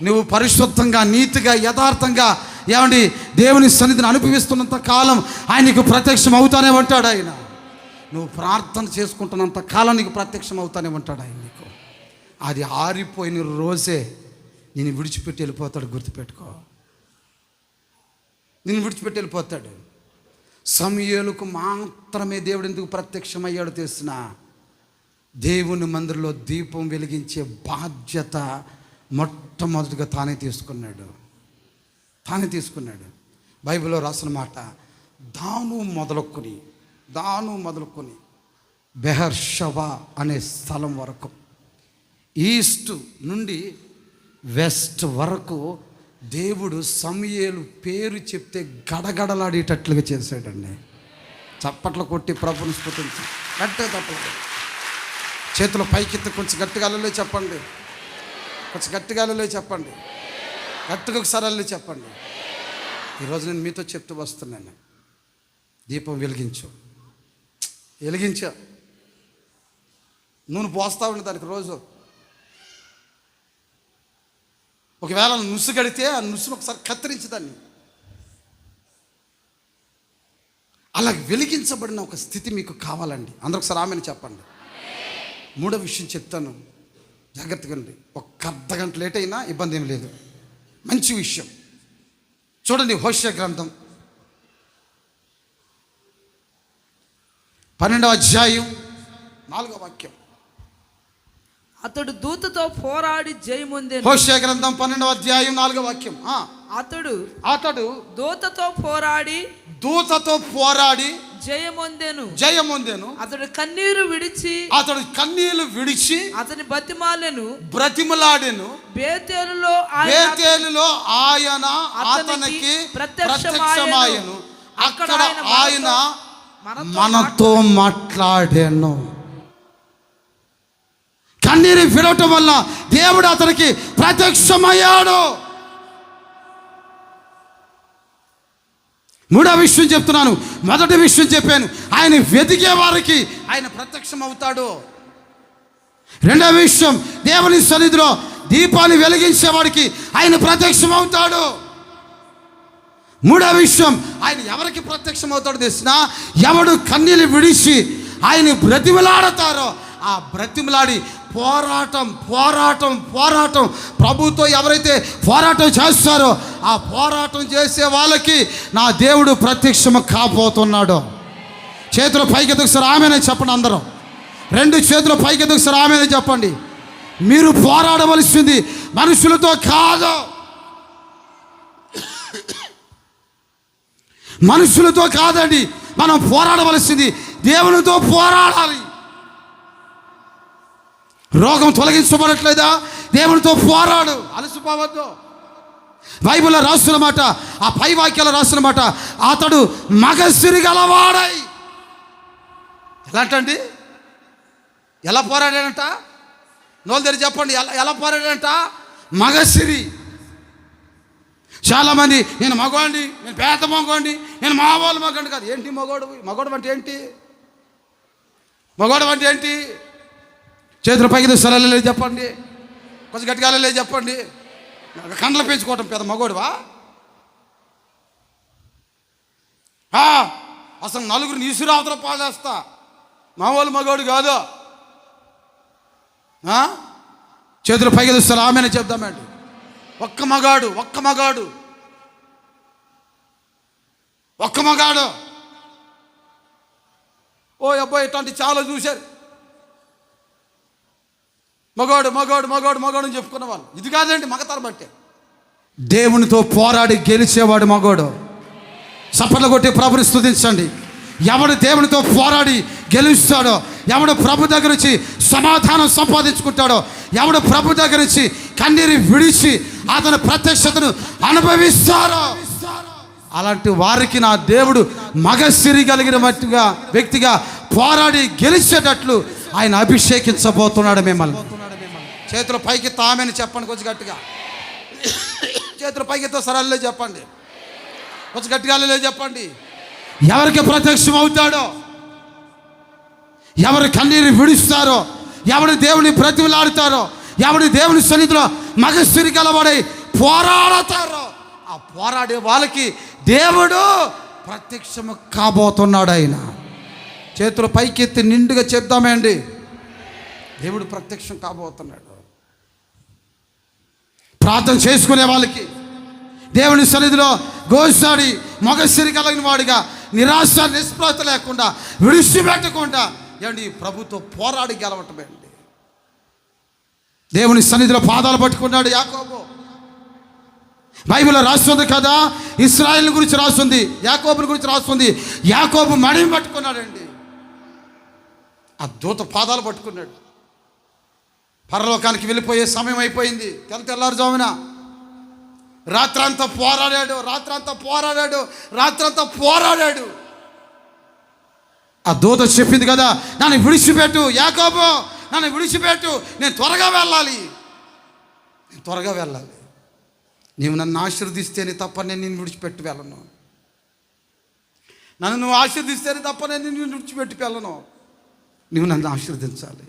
నువ్వు పరిశుద్ధంగా, నీతిగా, యథార్థంగా ఏమండి దేవుని సన్నిధిని అనుభవిస్తున్నంత కాలం ఆయన నీకు ప్రత్యక్షం అవుతానే ఉంటాడు. ఆయన నువ్వు ప్రార్థన చేసుకుంటున్నంత కాలం నీకు ప్రత్యక్షం అవుతానే ఉంటాడు ఆయన నీకు. అది ఆరిపోయిన రోజే నేను విడిచిపెట్టి వెళ్ళిపోతాడు, గుర్తుపెట్టుకో. నేను విడిచిపెట్టి వెళ్ళిపోతాడు. సమూయేలుకు మాత్రమే దేవుడు ఎందుకు ప్రత్యక్షమయ్యాడు తెలిసిన, దేవుని మందిరంలో దీపం వెలిగించే బాధ్యత మొట్టమొదటిగా తానే తీసుకున్నాడు. బైబిల్లో రాసిన మాట, దాను మొదలుకొని బెహర్షవా అనే స్థలం వరకు, ఈస్ట్ నుండి వెస్ట్ వరకు దేవుడు సమూయేలు పేరు చెప్తే గడగడలాడేటట్లుగా చేశాడండి. చప్పట్లు కొట్టి ప్రభుని స్తుతించి గట్టిగా తప్పలు చేతులు పైకెత్తి కొంచెం గట్టిగా చెప్పండి, కొంచెం గట్టిగా చెప్పండి, గట్టిగా ఒకసారి చెప్పండి. ఈరోజు నేను మీతో చెప్తూ వస్తున్నాను, దీపం వెలిగించు. నూనె పోస్తా ఉండి దానికి రోజు. ఒకవేళ నుసు కడితే ఆ నుసును ఒకసారి కత్తిరించి దాన్ని. అలా వెలిగించబడిన ఒక స్థితి మీకు కావాలండి. అందరూ ఒకసారి ఆమెను చెప్పండి. మూడో విషయం చెప్తాను, జాగ్రత్తగా అండి. ఒక్క అర్ధగంట లేట్ అయినా ఇబ్బంది ఏం లేదు, మంచి విషయం. చూడండి, హోషేయ గ్రంథం 12వ అధ్యాయం 4వ వాక్యం. అతడు దూతతో పోరాడి జయముందెను. హోషేయ గ్రంథం 12వ అధ్యాయం 4వ వాక్యం. అతడు దూతతో పోరాడి జయముందెను. అతడు కన్నీరు విడిచి అతని బ్రతిమలాడెను. బేతేలులో ఆయన అతనికి ప్రత్యక్షమాయెను. అక్కడ ఆయన మనతో మాట్లాడాను. కన్నీరు విడవటం వల్ల దేవుడు అతనికి ప్రత్యక్షమయ్యాడు. మూడో విషయం చెప్తున్నాను. మొదటి విషయం చెప్పాను, ఆయన వెతికే వారికి ఆయన ప్రత్యక్షం అవుతాడు. రెండవ విషయం, దేవుని సన్నిధిలో దీపాన్ని వెలిగించే వాడికి ఆయన ప్రత్యక్షం అవుతాడు. మూడో విషయం, ఆయన ఎవరికి ప్రత్యక్షం అవుతాడో తెలిసిన, ఎవడు కన్నీళ్ళు విడిచి ఆయన బ్రతిమలాడతారో, ఆ బ్రతిమలాడి పోరాటం ప్రభుతో ఎవరైతే పోరాటం చేస్తారో ఆ పోరాటం చేసే వాళ్ళకి నా దేవుడు ప్రత్యక్షం కాబోతున్నాడు. చేతుల పైకెత్తుకు సార్ ఆమెనే చెప్పండి. అందరం రెండు చేతుల పైకెత్తుకు సార్ ఆమెనే చెప్పండి. మీరు పోరాడవలసింది మనుషులతో కాదు, మనుషులతో కాదండి. మనం పోరాడవలసింది దేవునితో పోరాడాలి. రోగం తొలగించబడట్లేదా? దేవునితో పోరాడు, అలసిపోవద్దు. బైబిల్లో రాస్తున్న మాట, ఆ పై వాక్యాలు రాస్తున్న మాట, అతడు మగసిరి గలవాడై. ఎలాంటండి? ఎలా పోరాడాడంట? నోలు తెరి చెప్పండి. ఎలా పోరాడాడంట? మగసిరి. చాలామంది నేను మగవాడిని, నేను పేద మగవాడిని, నేను మావాళ్ళు మగవాడిని కాదు. ఏంటి మగవాడు అంటే ఏంటి? మగవాడు అంటే ఏంటి? చేతుల పైకి స్థలాలు లేదు చెప్పండి, కొంచెం గట్టిగా లేదు చెప్పండి. కండ్లు పెంచుకోవటం పెద్ద మగోడువా? అసలు నలుగురు నీసురావతల పాదేస్తా, మామూలు మగోడు కాదు. చేతుల పైకి స్థలం ఆమెనే చెప్దామండి. ఒక్క మగాడు ఓ అబ్బాయి ఇట్లాంటి చాలా చూశారు. మగాడు అని చెప్పుకున్న వాళ్ళు. ఇది కాదండి మగతరం అంటే. దేవునితో పోరాడి గెలిచేవాడు మగోడు. చప్పట్లు కొట్టి ప్రభుని స్తుతించండి. ఎవడు దేవునితో పోరాడి గెలుస్తాడో, ఎవడు ప్రభు దగ్గర నుంచి సమాధానం సంపాదించుకుంటాడో, ఎవడు ప్రభు దగ్గర నుంచి కన్నీరు విడిచి అతని ప్రత్యక్షతను అనుభవిస్తారో, అలాంటి వారికి నా దేవుడు మగసిరి కలిగిన వ్యక్తిగా పోరాడి గెలిచేటట్లు ఆయన అభిషేకించబోతున్నాడు మిమ్మల్ని. చేతుల పైకి తామని చెప్పండి, కొంచెం గట్టిగా. చేతుల పైకితో సరళలే చెప్పండి, కొంచెం గట్టిగా చెప్పండి. ఎవరికి ప్రత్యక్షం అవుతాడో, ఎవరు కన్నీరు విడుస్తారో, ఎవరు దేవుని బ్రతిమలాడతారో, ఎవరు దేవుని సన్నిధిలో మగసిరి కలబడి పోరాడతారో, ఆ పోరాడే వాళ్ళకి దేవుడు ప్రత్యక్షము కాబోతున్నాడు. ఆయన చేతుల పైకెత్తి నిండుగా చెప్దామే అండి, దేవుడు ప్రత్యక్షం కాబోతున్నాడు. ప్రార్థన చేసుకునే వాళ్ళకి, దేవుని సన్నిధిలో గోసాడి మగసిరి కలిగిన వాడిగా నిరాశ నిస్పృహత లేకుండా విడిచిపెట్టకుండా ఏమండి ప్రభుతో పోరాడి గెలవటమే అండి. దేవుని సన్నిధిలో పాదాలు పట్టుకున్నాడు యాకోబు. బైబిల్లో రాస్తుంది కదా, ఇశ్రాయేలు గురించి రాస్తుంది, యాకోబుని గురించి రాస్తుంది. యాకోబు మడిని పట్టుకున్నాడండి, ఆ దూత పాదాలు పట్టుకున్నాడు. పరలోకానికి వెళ్ళిపోయే సమయం అయిపోయింది. తెల్లారుజామున రాత్రంతా పోరాడాడు. ఆ దూత చెప్పింది కదా, నన్ను విడిచిపెట్టు యాకోబు, నన్ను విడిచిపెట్టు, నేను త్వరగా వెళ్ళాలి. నీవు నన్ను ఆశీర్వదిస్తేనే తప్ప నేను నిన్ను విడిచిపెట్టి వెళ్ళను. నన్ను నువ్వు ఆశీర్వదిస్తేనే తప్ప నేను నిన్ను విడిచిపెట్టి వెళ్ళను. నువ్వు నన్ను ఆశీర్వదించాలి.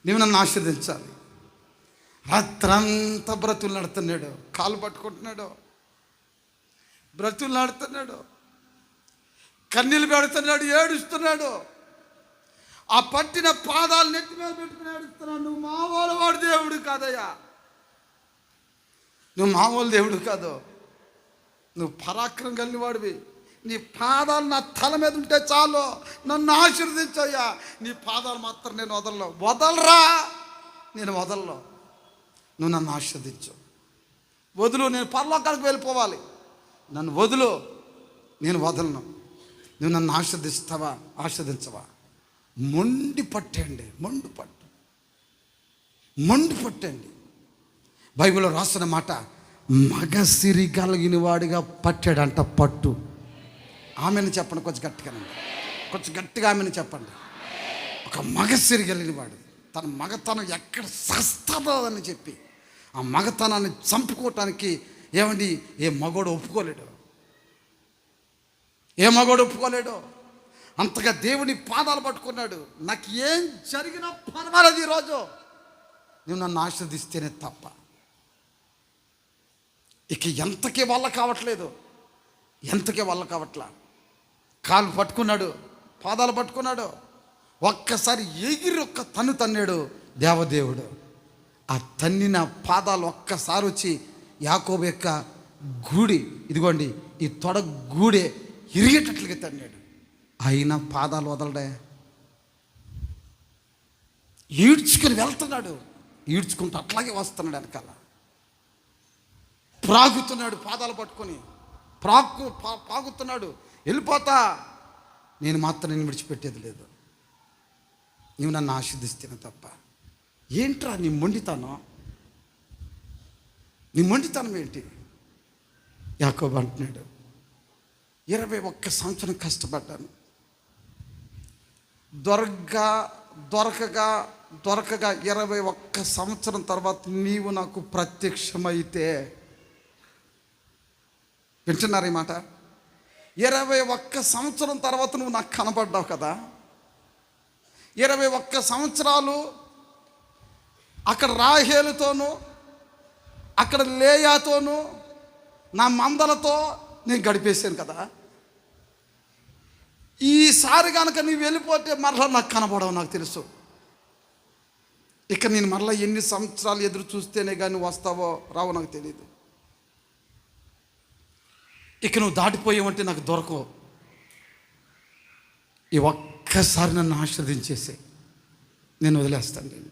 నీవు నన్ను ఆశీర్వదించాలి. రాత్రంతా బ్రతులు నడుతున్నాడు, కాలు పట్టుకుంటున్నాడు, బ్రతులు నడుతున్నాడు, కన్నీళ్ళు పెడుతున్నాడు, ఏడుస్తున్నాడు. ఆ పట్టిన పాదాలు నెత్తి మీద పెట్టుకుని ఏడుస్తున్నాడు. నువ్వు మామూలు వాడు దేవుడు కాదయ్యా, నువ్వు మామూలు దేవుడు కాదు, నువ్వు పరాక్రమం కలిగిన వాడివి. నీ పాదాలు నా తల మీద ఉంటే చాలు, నన్ను ఆశీర్వదించయ్యా. నీ పాదాలు మాత్రం నేను వదలరా, నేను వదలను. నువ్వు నన్ను ఆశీర్వదించు, వదులు. నేను పరలోకానికి వెళ్ళిపోవాలి, నన్ను వదులు, నేను వదలను. నువ్వు నన్ను ఆశీర్దిస్తావా, ఆశీర్దించవా? మొండి పట్టండి, మొండి పట్టండి. బైబిల్లో రాసిన మాట, మగసిరి కలిగిన వాడిగా పట్టాడంట పట్టు. ఆమెను చెప్పండి కొంచెం గట్టిగానండి, కొంచెం గట్టిగా ఆమెను చెప్పండి. ఒక మగసిరి కలిగిన వాడు తన మగతనం ఎక్కడ సస్తాదో అని చెప్పి ఆ మగతనాన్ని చంపుకోవటానికి ఏమండి ఏ మగోడు ఒప్పుకోలేడు, అంతగా దేవుని పాదాలు పట్టుకున్నాడు. నాకు ఏం జరిగినా పర్వాలేదు, ఈరోజు నువ్వు నన్ను ఆశీర్దిస్తేనే తప్ప. ఇక ఎంతకే వల్ల కావట్లా. కాలు పట్టుకున్నాడు, పాదాలు పట్టుకున్నాడు. ఒక్కసారి ఎగిరి ఒక్క తన్నాడు దేవదేవుడు. ఆ తన్నిన పాదాలు ఒక్కసారి వచ్చి యాకోబు యొక్క గూడి, ఇదిగోండి ఈ తొడ గూడే ఇరిగేటట్లుగా తన్నాడు. అయినా పాదాలు వదలడే, ఈడ్చుకుని వెళ్తున్నాడు. ఈడ్చుకుంటూ అట్లాగే వస్తున్నాడు, వెనకాల ప్రాగుతున్నాడు, పాదాలు పట్టుకొని పాగుతున్నాడు. వెళ్ళిపోతా, నేను మాత్రం నేను విడిచిపెట్టేది లేదు, నువ్వు నన్ను ఆశీర్దిస్తేనే తప్ప. ఏంట్రా నీ మొండితనం ఏంటి? యాకోబు అంటున్నాడు, 21 సంవత్సరం కష్టపడ్డాను, దొరకగా 21 సంవత్సరం తర్వాత నీవు నాకు ప్రత్యక్షమైతే. వింటున్నారు ఈ మాట? 21 సంవత్సరం తర్వాత నువ్వు నాకు కనబడ్డావు కదా. 21 సంవత్సరాలు అక్కడ రాహేలుతోనూ అక్కడ లేయాతోనూ నా మందలతో నేను గడిపేశాను కదా. ఈసారి కనుక నీవు వెళ్ళిపోతే మరలా నాకు కనబడవు, నాకు తెలుసు. ఇక నేను మరలా ఎన్ని సంవత్సరాలు ఎదురు చూస్తేనే కానీ వస్తావో రావో నాకు తెలియదు. ఇక నువ్వు దాటిపోయావంటే నాకు దొరకవు. ఈ ఒక్కసారి నన్ను ఆశీర్వదించేసి నేను వదిలేస్తాను. నేను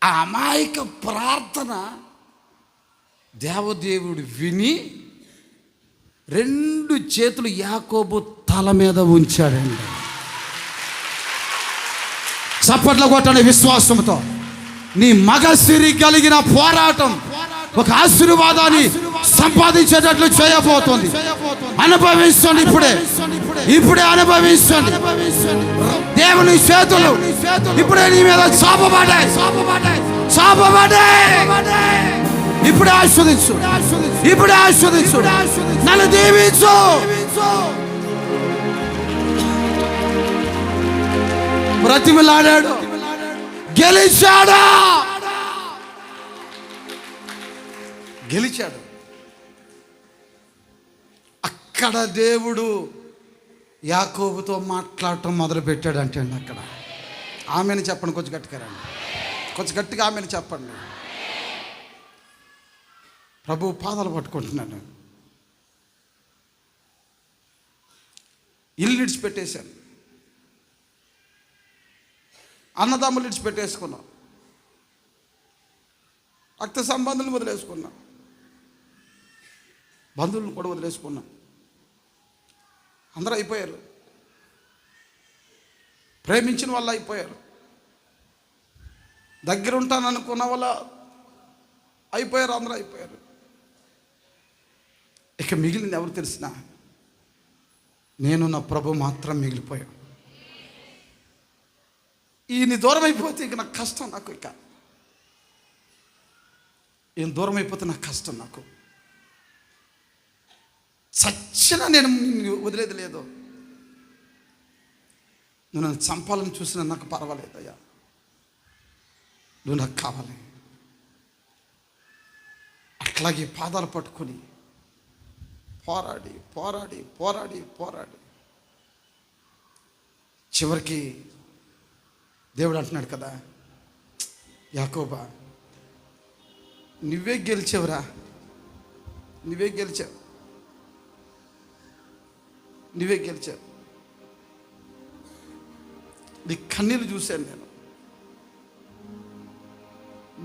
ఆ అమాయక ప్రార్థన దేవదేవుడు విని 2 చేతులు యాకోబు తల మీద ఉంచాడండి. చప్పట్లు కొట్టండి విశ్వాసంతో. నీ మగసిరి కలిగిన పోరాటం ఒక ఆశీర్వాదాన్ని సంపాదించేటట్లు చేయబోతోంది. అనుభవించండి, ఇప్పుడే అనుభవించండి. దేవుని చేతులు ఇప్పుడే నీ మీద చాపబడ్డాయి. ఇప్పుడే ఆస్వాదించు, నన్ను దీవించు. బ్రతిమలాడాడు, గెలిచాడు. అక్కడ దేవుడు యాకోబుతో మాట్లాడటం మొదలుపెట్టాడు అంటే అండి. అక్కడ ఆమెను చెప్పండి, కొంచెం గట్టిగా రండి, కొంచెం గట్టిగా ఆమెను చెప్పండి. ప్రభు పాదాలు పట్టుకుంటున్నాను. ఇల్లు విడిచిపెట్టేశాను, అన్నదమ్ములు విడిచిపెట్టేసుకున్నాం, రక్త సంబంధులను వదిలేసుకున్నాం, బంధువులను కూడా వదిలేసుకున్నాం. అందరూ అయిపోయారు, ప్రేమించిన వాళ్ళు అయిపోయారు, దగ్గర ఉంటాను అనుకున్న వాళ్ళు అయిపోయారు, అందరూ అయిపోయారు. ఇక మిగిలింది ఎవరు తెలిసిన? నేను నా ప్రభు మాత్రం మిగిలిపోయాం. ఈయన దూరం అయిపోతే ఇక నాకు కష్టం. నాకు ఇక ఈయన దూరం అయిపోతే నాకు కష్టం. నాకు చచ్చిన నేను వదిలేది లేదు. నువ్వు నన్ను చంపాలని చూసినా నాకు పర్వాలేదయ్యా, నువ్వు నాకు కావాలి. అట్లాగే పాదాలు పట్టుకొని పోరాడి పోరాడి పోరాడి పోరాడి చివరికి దేవుడు అంటున్నాడు కదా, యాకోబా నువ్వే గెలిచావురా, నువ్వే గెలిచావు, నువ్వే గెలిచావు. నీ కన్నీళ్ళు చూశాను నేను,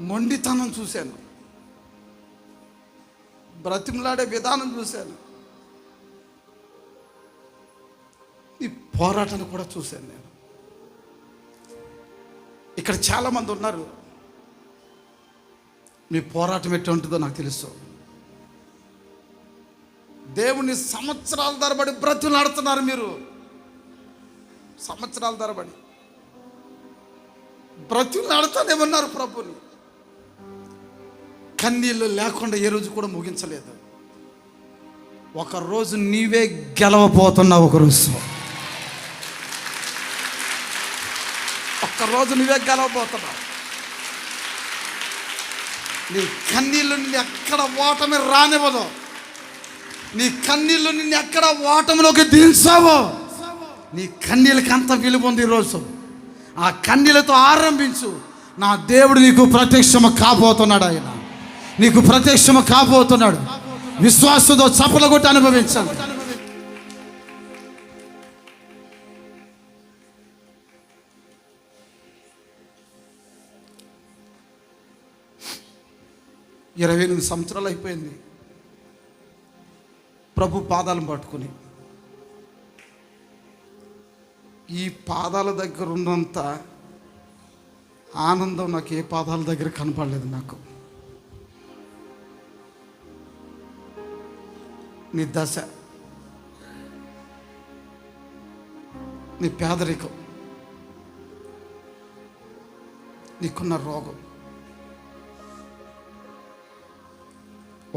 మొండితనం చూశాను, బ్రతిమలాడే విధానం చూశాను, నీ పోరాటాన్ని కూడా చూశాను నేను. ఇక్కడ చాలామంది ఉన్నారు, మీ పోరాటం ఎటువంటిదో నాకు తెలుసు. దేవుని సంవత్సరాల తరబడి బ్రతిమలాడుతున్నారు మీరు, సంవత్సరాల తరబడి బ్రతిమలాడుతూనే ఉన్నారు ప్రభుని. కన్నీళ్ళు లేకుండా ఏ రోజు కూడా ముగించలేదు. ఒకరోజు నీవే గెలవబోతున్నావు, ఒక్కరోజు నువ్వే గెలవబోతున్నావు. నీ కన్నీళ్ళు నిన్ను ఎక్కడ ఓటమి రానివ్వదు, నీ కన్నీళ్ళు నిన్ను ఎక్కడ ఓటమిలోకి దించావో. నీ కన్నీళ్ళకి అంత విలువ ఉంది ఈరోజు. ఆ కన్నీళ్ళతో ఆరంభించు. నా దేవుడు నీకు ప్రత్యక్షము కాబోతున్నాడు, ఆయన నీకు ప్రత్యక్షము కాబోతున్నాడు. విశ్వాసంతో చప్పలు కొట్టి అనుభవించాలి. ఇరవై 28 సంవత్సరాలు అయిపోయింది ప్రభు పాదాలను పట్టుకుని. ఈ పాదాల దగ్గర ఉన్నంత ఆనందం నాకు ఏ పాదాల దగ్గర కనపడలేదు. నాకు నీ దశ, నీ పేదరికం, నీకున్న రోగం,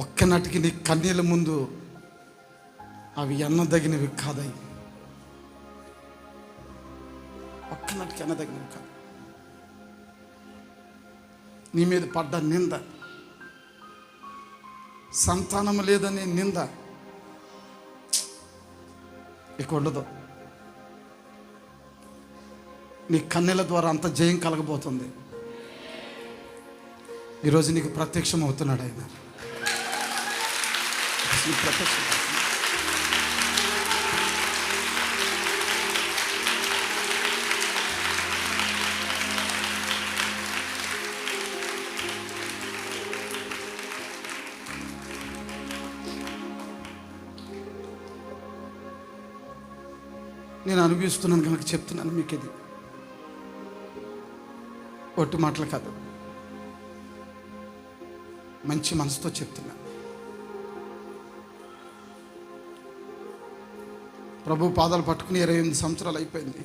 ఒక్కనాటికి నీ కన్నీళ్ళ ముందు అవి ఎన్నదగినవి కాదయి, ఒక్కనాటికి ఎన్నదగినవి కాదు. నీ మీద పడ్డ నింద, సంతానం లేదనే నింద ఇక ఉండదు. నీ కన్నీళ్ళ ద్వారా అంత జయం కలగబోతుంది. ఈరోజు నీకు ప్రత్యక్షం అవుతున్నాడు ఆయన. ప్రత్యక్షం నేను అనుభవిస్తున్నాను కనుక చెప్తున్నాను మీకు. ఇది ఒట్టి మాటలు కాదు, మంచి మనసుతో చెప్తున్నా. ప్రభు పాదాలు పట్టుకుని 28 సంవత్సరాలు అయిపోయింది.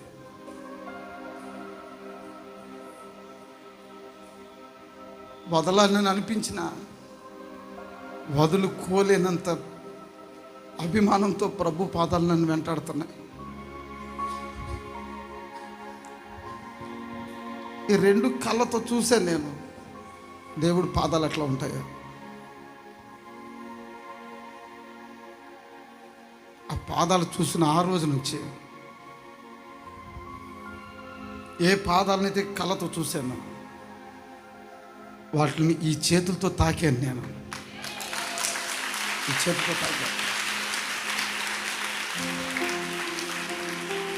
వదలాలని అనిపించిన వదులుకోలేనంత అభిమానంతో ప్రభు పాదాలు నన్ను వెంటాడుతున్నాయి. ఈ 2 కళ్ళతో చూశాను నేను దేవుడు పాదాలు ఎట్లా ఉంటాయో. ఆ పాదాలు చూసిన ఆ రోజు నుంచి ఏ పాదాలనైతే కళ్ళతో చూశాను వాటిని ఈ చేతులతో తాకాను. నేను ఈ చేతితో తాకాను.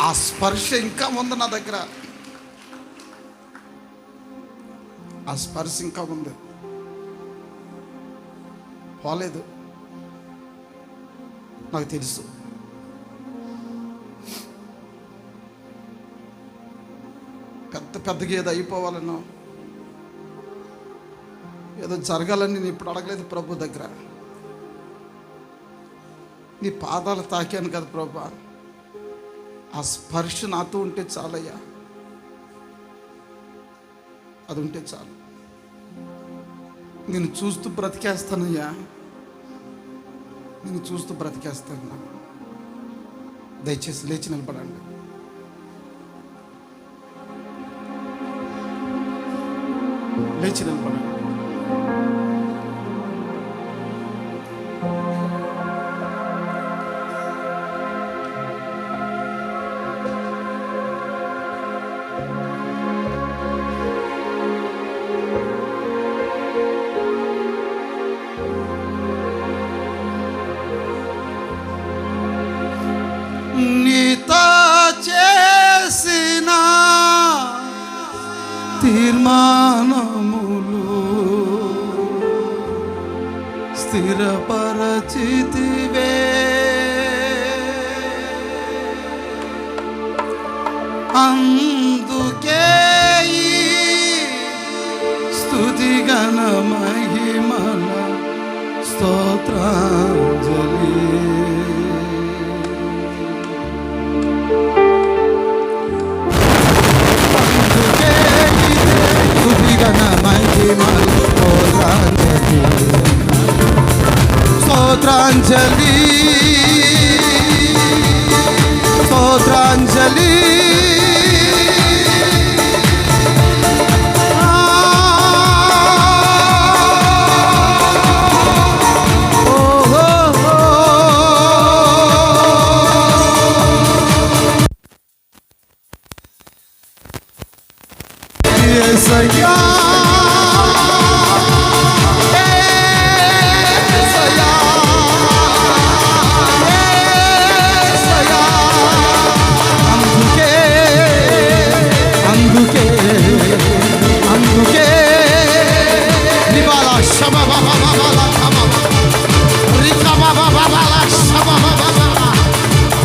ఆ స్పర్శ ఇంకా ఉంది నా దగ్గర, ఆ స్పర్శ ఇంకా ఉంది, పోలేదు. నాకు తెలుసు పెద్దగా ఏదో అయిపోవాలనో ఏదో జరగాలని నేను ఇప్పుడు అడగలేదు ప్రభు దగ్గర. నీ పాదాలు తాకాను కదా ప్రభు, ఆ స్పర్శ నాతో ఉంటే చాలయ్యా, అది ఉంటే చాలు. నేను చూస్తూ బ్రతికేస్తానయ్యా, నేను చూస్తూ బ్రతికేస్తాను. దయచేసి లేచి నిలబడండి. లేచి నిలబడండి. నీతో చేసిన తీర్మానములు స్థిరపరచితివే, అందుకే ఈ స్తుతిగణ మహిమల స్తోత్రాంజలి. స్తోత్రాంజలి, స్తోత్రాంజలి. యేసయ్యా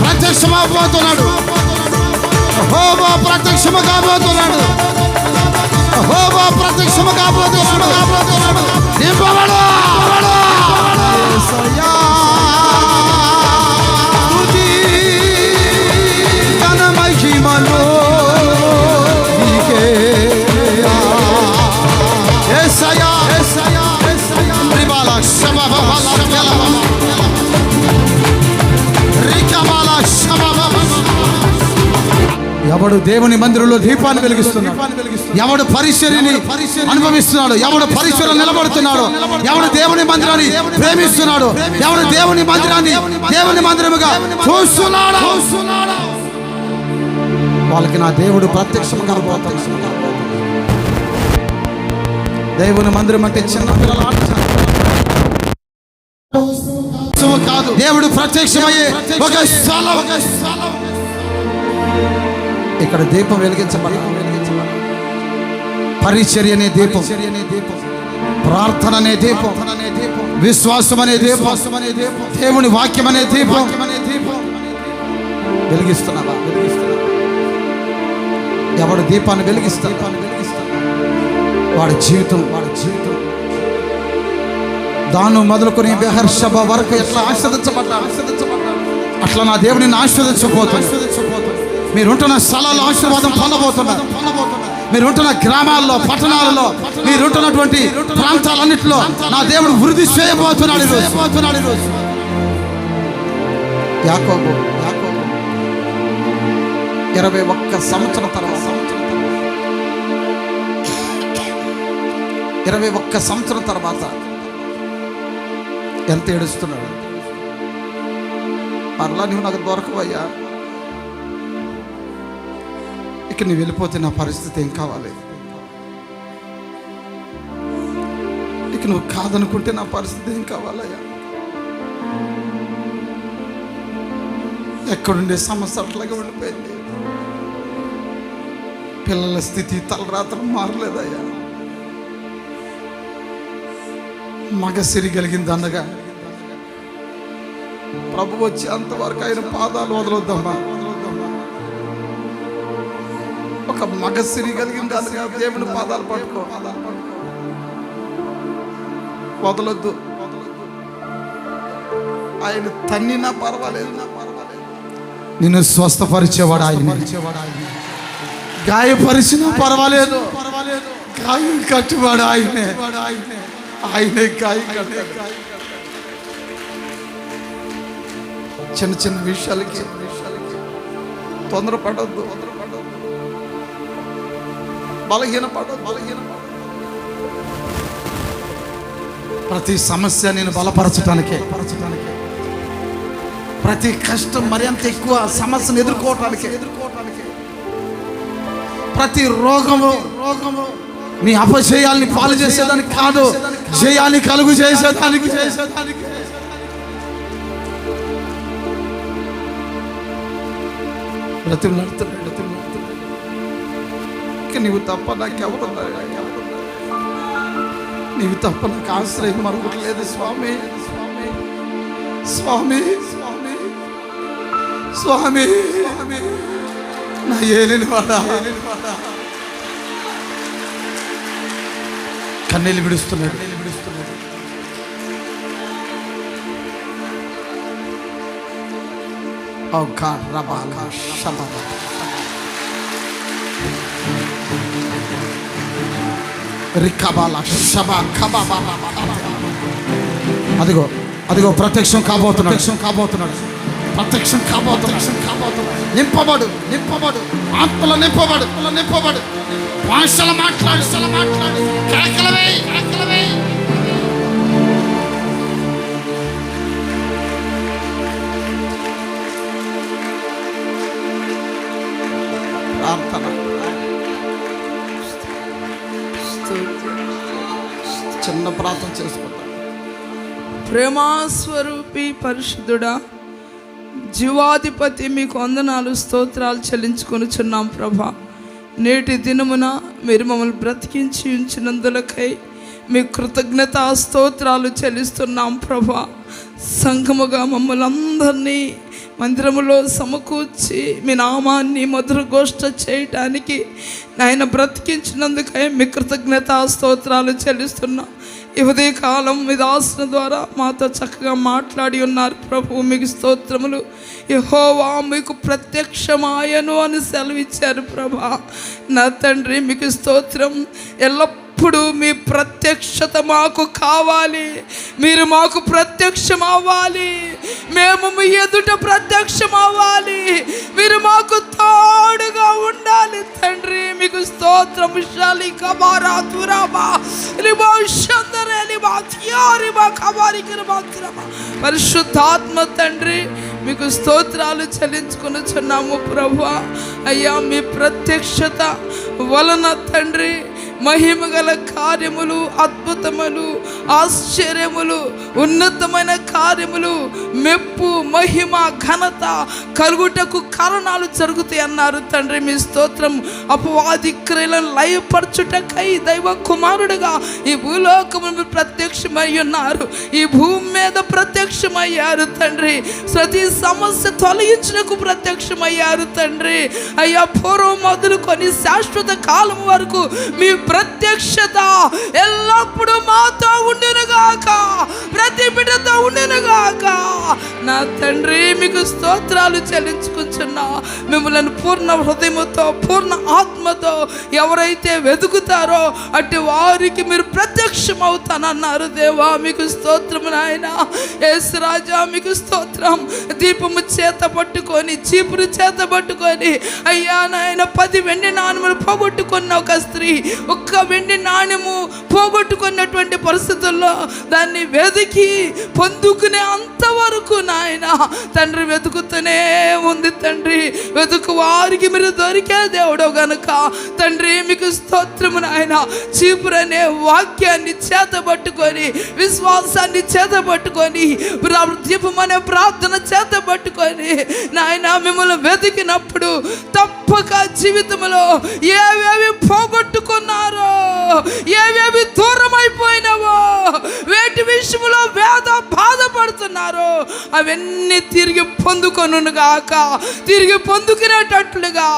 ప్రత్యక్షమవుతున్నాడు. యెహోవా ప్రత్యక్షము కాబోతున్నాడు. యెహోవా ప్రత్యక్షము కాబోతున్నాడు. నింపబడు. యేసయ్యా స్తుతి ఘన మహిమలో నీకే. యేసయ్యా యేసయ్యా యేసయ్యా రిబాల శబబబల ఎవడు దేవుని మందిరంలో దీపాన్ని వెలిగిస్తున్నాడు, ఎవడు పరిచర్యని అనుభవిస్తున్నాడు, ఎవడు పరిచర్యలో నిలబడుతున్నాడు, ఎవడు దేవుని మందిరాన్ని ప్రేమిస్తున్నాడు, ఎవడు దేవుని మందిరాన్ని దేవుని మందిరముగా చూస్తున్నాడు, వాళ్ళకి నా దేవుడు ప్రత్యక్షంగా కాబోతున్నాడు. దేవుని మందిరం అంటే చిన్న పిల్లల ఆట కాదు. దేవుడు ప్రత్యక్షమయ్యే ఒక స్థలం. ఇక్కడ దీపం వెలిగించబడాలి. పరిచర్య అనే దీపం, ప్రార్థన అనే దీపం, విశ్వాసం అనే దీపం, దేవుని వాక్యం అనే దీపం వెలిగిస్తున్నావా? ఎవడు దీపాన్ని వెలిగిస్తాడు వాడి జీవితం దాను మొదలుకొని బెహర్షబ వరకు ఎట్లా ఆశీర్వదించబడ్డాడు, అట్లా నా దేవుడిని ఆశీర్వదించబోతున్నాడు. మీరుంటున్న స్థలాల్లో ఆశీర్వాదం పొందబోతున్నారు. మీరుంటున్న గ్రామాల్లో, పట్టణాలలో, మీరుంటున్నటువంటి ప్రాంతాలన్నింటిలో నా దేవుడు వృద్ధి చేయబోతున్నాడు ఈరోజు. యాకోబు 21 సంవత్సరం తర్వాత 21 సంవత్సరం తర్వాత ఎంత ఏడుస్తున్నాడు. మరలా నువ్వు నాకు దొరకవయ్యా, ఇక నువ్వు వెళ్ళిపోతే నా పరిస్థితి ఏం కావాలి, ఇక నువ్వు కాదనుకుంటే నా పరిస్థితి ఏం కావాలయ్యా. ఎక్కడుండే సమస్య అట్లాగే ఉండిపోయింది. పిల్లల స్థితి తలరాత్రం మారలేదయ్యా. మగ సిరి కలిగింది అనగా ప్రభు వచ్చి అంతవరకు ఆయన పాదాలు వదలొద్దమ్మా. ఒక మగ సిరి కలిగింది అనగా దేవుని పాదాలు పట్టుకో, వదలొద్దు. ఆయన తన్నినా పర్వాలేదు, నిన్ను స్వస్థపరిచేవాడు ఆయన, గాయపరిచినా పర్వాలేదు, గాయం కట్టువాడు ఆయనే, ఆయనే గాయం కట్టాడు. చిన్న చిన్న విషయాలకి తొందరపడద్దు, బలహీనపడద్దు. ప్రతి సమస్య నేను బలపరచడానికే, ప్రతి కష్టం మరి అంత ఎక్కువ సమస్యను ఎదుర్కోవటానికి, ప్రతి రోగము నీ అపజయాల్ని పాలు చేసేదానికి కాదు, జయాన్ని కలుగు చేసేదానికి. నీవు తప్ప నాకెవరున్నారు? నీవు తప్ప నాకు ఆశ్రయం మరొకటి లేదు స్వామి. స్వామి స్వామి స్వామి నా ఏలిన వాడా, కన్నీళ్ళు విడుస్తున్నాడు. ఓ గాడ్ రబా షబా. అదిగో అదిగో ప్రత్యక్షం కాబోతున్నాడు. నింపబడు ఆత్మలో నింపబడు. భాషలు మాట్లాడు, కేకలవే. ప్రార్థన, చిన్న ప్రార్థన చేసుకుంటాం. ప్రేమాస్వరూపి పరిశుద్ధుడా, జీవాధిపతి, మీకు వందనాలు స్తోత్రాలు చెల్లించుకొనుచున్నాం ప్రభా. నేటి దినమున మీరు మమ్మల్ని బ్రతికించి ఉంచినందులకై మీ కృతజ్ఞత స్తోత్రాలు చెల్లిస్తున్నాం ప్రభా. సంఘముగా మమ్మల్ని అందరినీ మందిరములో సమకూర్చి మీ నామాన్ని మధురఘోష చేయటానికి నాయన బ్రతికించినందుకై మీ కృతజ్ఞత స్తోత్రాలు చెల్లిస్తున్నాం. ఈ ఉదయకాలం మీ దాసుల ద్వారా మాతో చక్కగా మాట్లాడి ఉన్నారు ప్రభు, మీకు స్తోత్రములు. యెహోవా మీకు ప్రత్యక్షమాయను అని సెలవిచ్చారు ప్రభా. నా తండ్రి మీకు స్తోత్రం. ఎల్లప్పుడూ మీ ప్రత్యక్షత మాకు కావాలి. మీరు మాకు ప్రత్యక్షం అవ్వాలి, మేము మీ ఎదుట ప్రత్యక్షం అవ్వాలి. మీరు మాకు తోడుగా ఉండాలి తండ్రి. మీకు స్తోత్రం. పరిశుద్ధాత్మ తండ్రి మీకు స్తోత్రాలు చెల్లించుకొనుచున్నాము ప్రభువా. అయ్యా మీ ప్రత్యక్షత వలన తండ్రి మహిమగల కార్యములు, అద్భుతములు, ఆశ్చర్యములు, ఉన్నతమైన కార్యములు, మెప్పు, మహిమ, ఘనత కలుగుటకు కారణాలు జరుగుతాయి అన్నారు తండ్రి. మీ స్తోత్రం. అపవాది క్రియలను లయపరచుటకై దైవ కుమారుడుగా ఈ భూలోకము ప్రత్యక్షమై ఉన్నారు. ఈ భూమి మీద ప్రత్యక్షమయ్యారు తండ్రి. ప్రతి సమస్య తొలగించుటకు ప్రత్యక్షమయ్యారు తండ్రి. అయ్యా పూర్వం మొదలుకొని శాశ్వత కాలం వరకు మీ ప్రత్యక్షత ఎల్లప్పుడూ మాతో ఉండునుగాక, ప్రతి బిడ్డతో ఉండునుగాక. నా తండ్రి మీకు స్తోత్రాలు చెల్లించుకుంటున్నా. మిమ్మల్ని పూర్ణ హృదయముతో, పూర్ణ ఆత్మతో ఎవరైతే వెతుకుతారో అటు వారికి మీరు ప్రత్యక్షం అవుతానన్నారు దేవా. మీకు స్తోత్రం నాయన. యేసు రాజా మీకు స్తోత్రం. దీపము చేత పట్టుకొని, చీపురు చేత పట్టుకొని అయ్యా నాయన 10 వెండి నాణెములు పోగొట్టుకున్న ఒక స్త్రీ ఒక్క వెండి నాణెము పోగొట్టుకున్నటువంటి పరిస్థితుల్లో దాన్ని వెతికి పొందుకునే అంతవరకు నాయన తండ్రి వెతుకుతూనే ఉంది తండ్రి. వెతుకు వారికి మీరు దొరికే దేవుడు గనుక తండ్రి మీకు స్తోత్రము నాయన. చీపురనే వాక్యాన్ని చేతబట్టుకొని, విశ్వాసాన్ని చేతబట్టుకొని, దీపమనే ప్రార్థన చేతబట్టుకొని నాయన మిమ్మల్ని వెతికినప్పుడు తప్పక జీవితంలో ఏవేవి పోగొట్టుకున్నారో, ఏవేవి దూరం అయిపోయినావో, వేటి విషయంలో బాధపడుతున్నారో అవన్నీ తిరిగి పొందుకొనుగాక, తిరిగి పొందుకునేటట్లుగా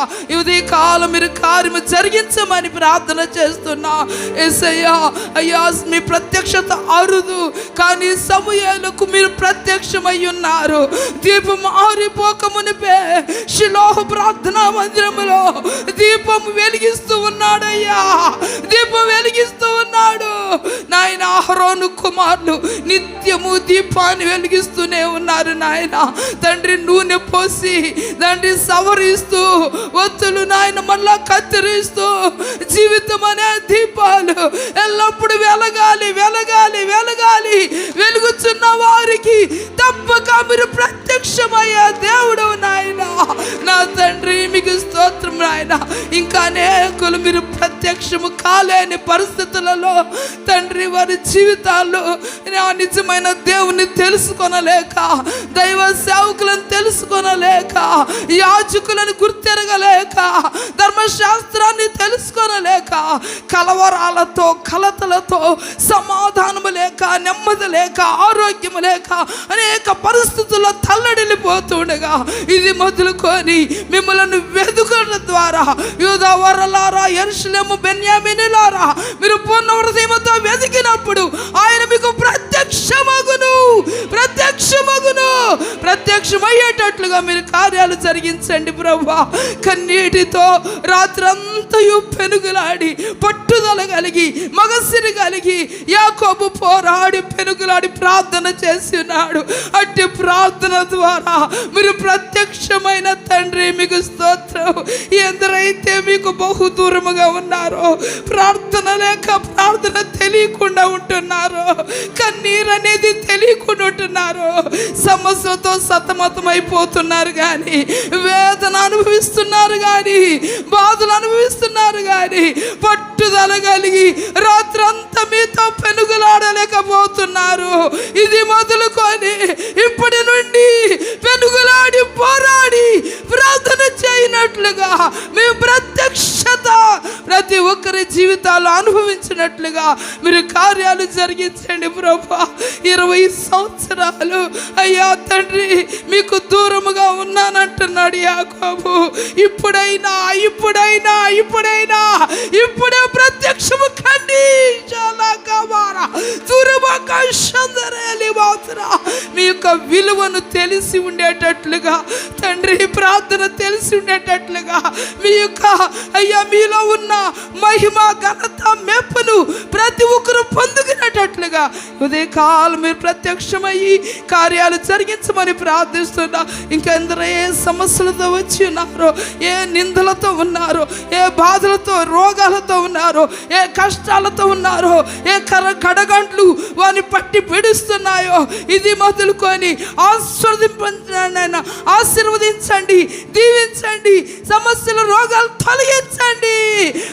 ఈ కాలం మీరు కార్యము జరిగించమని ప్రార్థన చేస్తున్నా. యేసయ్యా అయ్యా మీ ప్రత్యక్షత అరుదు, కానీ సమూయేలుకు మీరు ప్రత్యక్షమై ఉన్నారు. దీపం ఆరిపోకమునిపే షిలోహు ప్రార్థనా మందిరములో దీపం వెలిగిస్తూ ఉన్నాడయ్యా, దీపం వెలిగిస్తూ ఉన్నాడు నాయన. అహరోను కుమారులు నిత్యము దీపాన్ని దీపాన్ని వెలిగిస్తూనే ఉన్నారు నాయన. తండ్రి నూనె పోసి తండ్రి సవరిస్తూ ఒత్తులు నాయన మళ్ళా కత్తిరిస్తూ జీవితం అనే దీపాలు ఎల్లప్పుడూ వెలగాలి వెలగాలి వెలగాలి. వెలుగుచున్న వారికి తప్పక మీరు ప్రత్యక్షమయ్యే దేవుడు నాయన. నా తండ్రి మీకు స్తోత్రం నాయన. ఇంకా అనేకులు మీరు ప్రత్యక్షము కాలేని పరిస్థితులలో తండ్రి వారి జీవితాల్లో నిజమైన దేవుని తెలుసుకొనలేక, దైవ సేవకులను తెలుసుకొనలేక, యాజకులను గుర్తెరగలేక, ధర్మశాస్త్రాన్ని తెలుసుకొనలేక, కలవరాలతో కలతలతో సమాధానము లేక, నెమ్మది లేక, ఆరోగ్యము లేక అనేక పరిస్థితుల్లో తల్లడిల్లిపోతుండగా ఇది మొదలుకొని మిమ్మల్ని వెదుకడం ద్వారా యూదా వారలారా, యెరూషలేము బెన్యామీనులారా, మీరు పూర్ణ హృదయముతో వెతికినప్పుడు ఆయన మీకు ప్రత్యక్షమగును ప్రత్యక్షమయ్యేటట్లుగా మీరు కార్యాలు జరిగించండి ప్రభువా. కన్నీటితో రాత్రంతయు పెనుగులాడి పట్టుదల కలిగి మగసిరి కలిగి యాకోబు పోరాడి పెనుగులాడి ప్రార్థన చేసి ఉన్నాడు. అట్టి ప్రార్థన ద్వారా మీరు ప్రత్యక్షమైన తండ్రి మీకు స్తోత్రం. ఎందరైతే మీకు బహు దూరముగా ఉన్నారో, ప్రార్థన లేక ప్రార్థన తెలియకుండా ఉంటున్నారో, కన్నీరు అనేది తెలియకుండా ఉంటున్నారు, సమస్యతో సతమతం అయిపోతున్నారు కానీ, వేదన అనుభవిస్తున్నారు కానీ, బాధలు అనుభవిస్తున్నారు కానీ, పట్టుదల కలిగి రాత్రంతా మీతో పెనుగులాడలేకపోతున్నారు. ఇది మొదలుకొని ఇప్పటి నుండి పెనుగులాడి పోరాడి ప్రార్థన చేయనట్లుగా మీ ప్రత్యక్షత ప్రతి ఒక్కరి జీవితాలు అనుభవించినట్లుగా మీరు కార్యాలు జరిగించండి ప్రభువా. 20 సంవత్సరాలు అయ్యా తండ్రి మీకు దూరముగా ఉన్నానంటున్నాడు యాకోబు. ఇప్పుడైనా ఇప్పుడైనా ఇప్పుడైనా ఇప్పుడే ప్రత్యక్షము కండి. మీ యొక్క విలువను తెలిసి ఉండేటట్లుగా తండ్రి, ప్రార్థన తెలిసి ఉండేటట్లుగా, మీ యొక్క అయ్యా మీలో ఉన్న మహిమ ఘనత మెప్పును ప్రతి ఒక్కరు పొందుకునేటట్లుగా ఉదయకాలం మీరు ప్రత్యక్షమయ్యి కార్యాలు జరిగించమని ప్రార్థిస్తున్నా. ఇంకెందరో ఏ సమస్యలతో వచ్చి ఉన్నారో, ఏ నిందలతో ఉన్నారో, ఏ బాధలతో రోగాలతో ఉన్నారో, ఏ కష్టాలతో ఉన్నారో, ఏ కడగంట్లు వారిని పట్టి పీడిస్తున్నాయో, ఇది మొదలుకొని ఆశీర్వదించండి, దీవించండి, సమస్యలు రోగాలు తొలగించండి.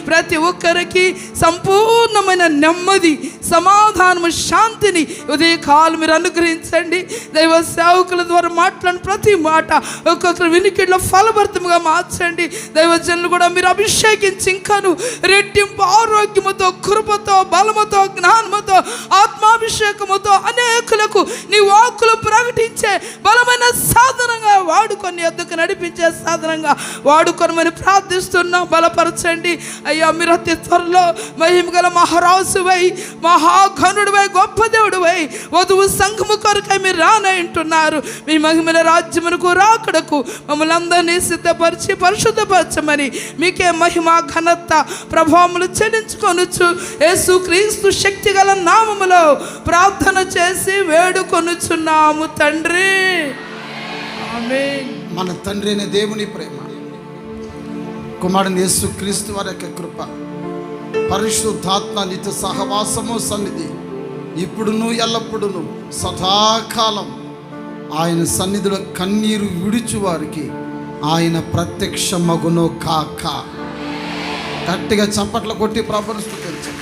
ప్రతి ఒక్కరికి సంపూర్ణమైన నెమ్మది, సమాధానము, శాంతిని ఉదయకాలం మీరు అనుగ్రహించండి. దైవ సేవకుల ద్వారా మాట్లాడిన ప్రతి మాట ఒక్కొక్కరు వినికిడిలో ఫలభరితంగా మార్చండి. దైవజనులు కూడా మీరు అభిషేకించి ఇంకాను రెట్టింపు ఆరోగ్యముతో, కృపతో, బలముతో, జ్ఞానముతో, ఆత్మాభిషేకముతో అనేకులకు నీ వాక్కులు ప్రకటించే బలమైన సాధనంగా వాడుకొని ఎద్దుకు నడిపించే సాధనంగా వాడుకొనమని ప్రార్థిస్తున్నాం. బలపరచండి అయ్యా. మీరు అతి త్వరలో మహిమగల మహారాజువై, మహాఘనుడివై, గొప్ప దేవుడివై వధువు సంఘము కొరకై మీరు రానంటున్నారు. మీ మహిమల రాజ్యమునకు రాకడకు మమ్మల్ని అందరినీ సిద్ధపరిచి పరిశుద్ధపరచమని మీకే మహిమ, ఘనత, ప్రభావములు చెల్లించుకొనుచు యేసు క్రీస్తు శక్తి గల నామములో ప్రార్థన చేసి వేడుకొనుచున్నాము తండ్రి. ఆమేన్. మన తండ్రి అయిన దేవుని ప్రేమ, కుమారుని యేసు క్రీస్తు వారి యొక్క కృప, పరిశుద్ధాత్మ నిత్య సహవాసము, సన్నిధి ఇప్పుడును ఎల్లప్పుడును సదాకాలం ఆయన సన్నిధిలో కన్నీరు విడుచు వారికి ఆయన ప్రత్యక్షమగును కాక. గట్టిగా చప్పట్లు కొట్టి ప్రభువును స్తుతించండి.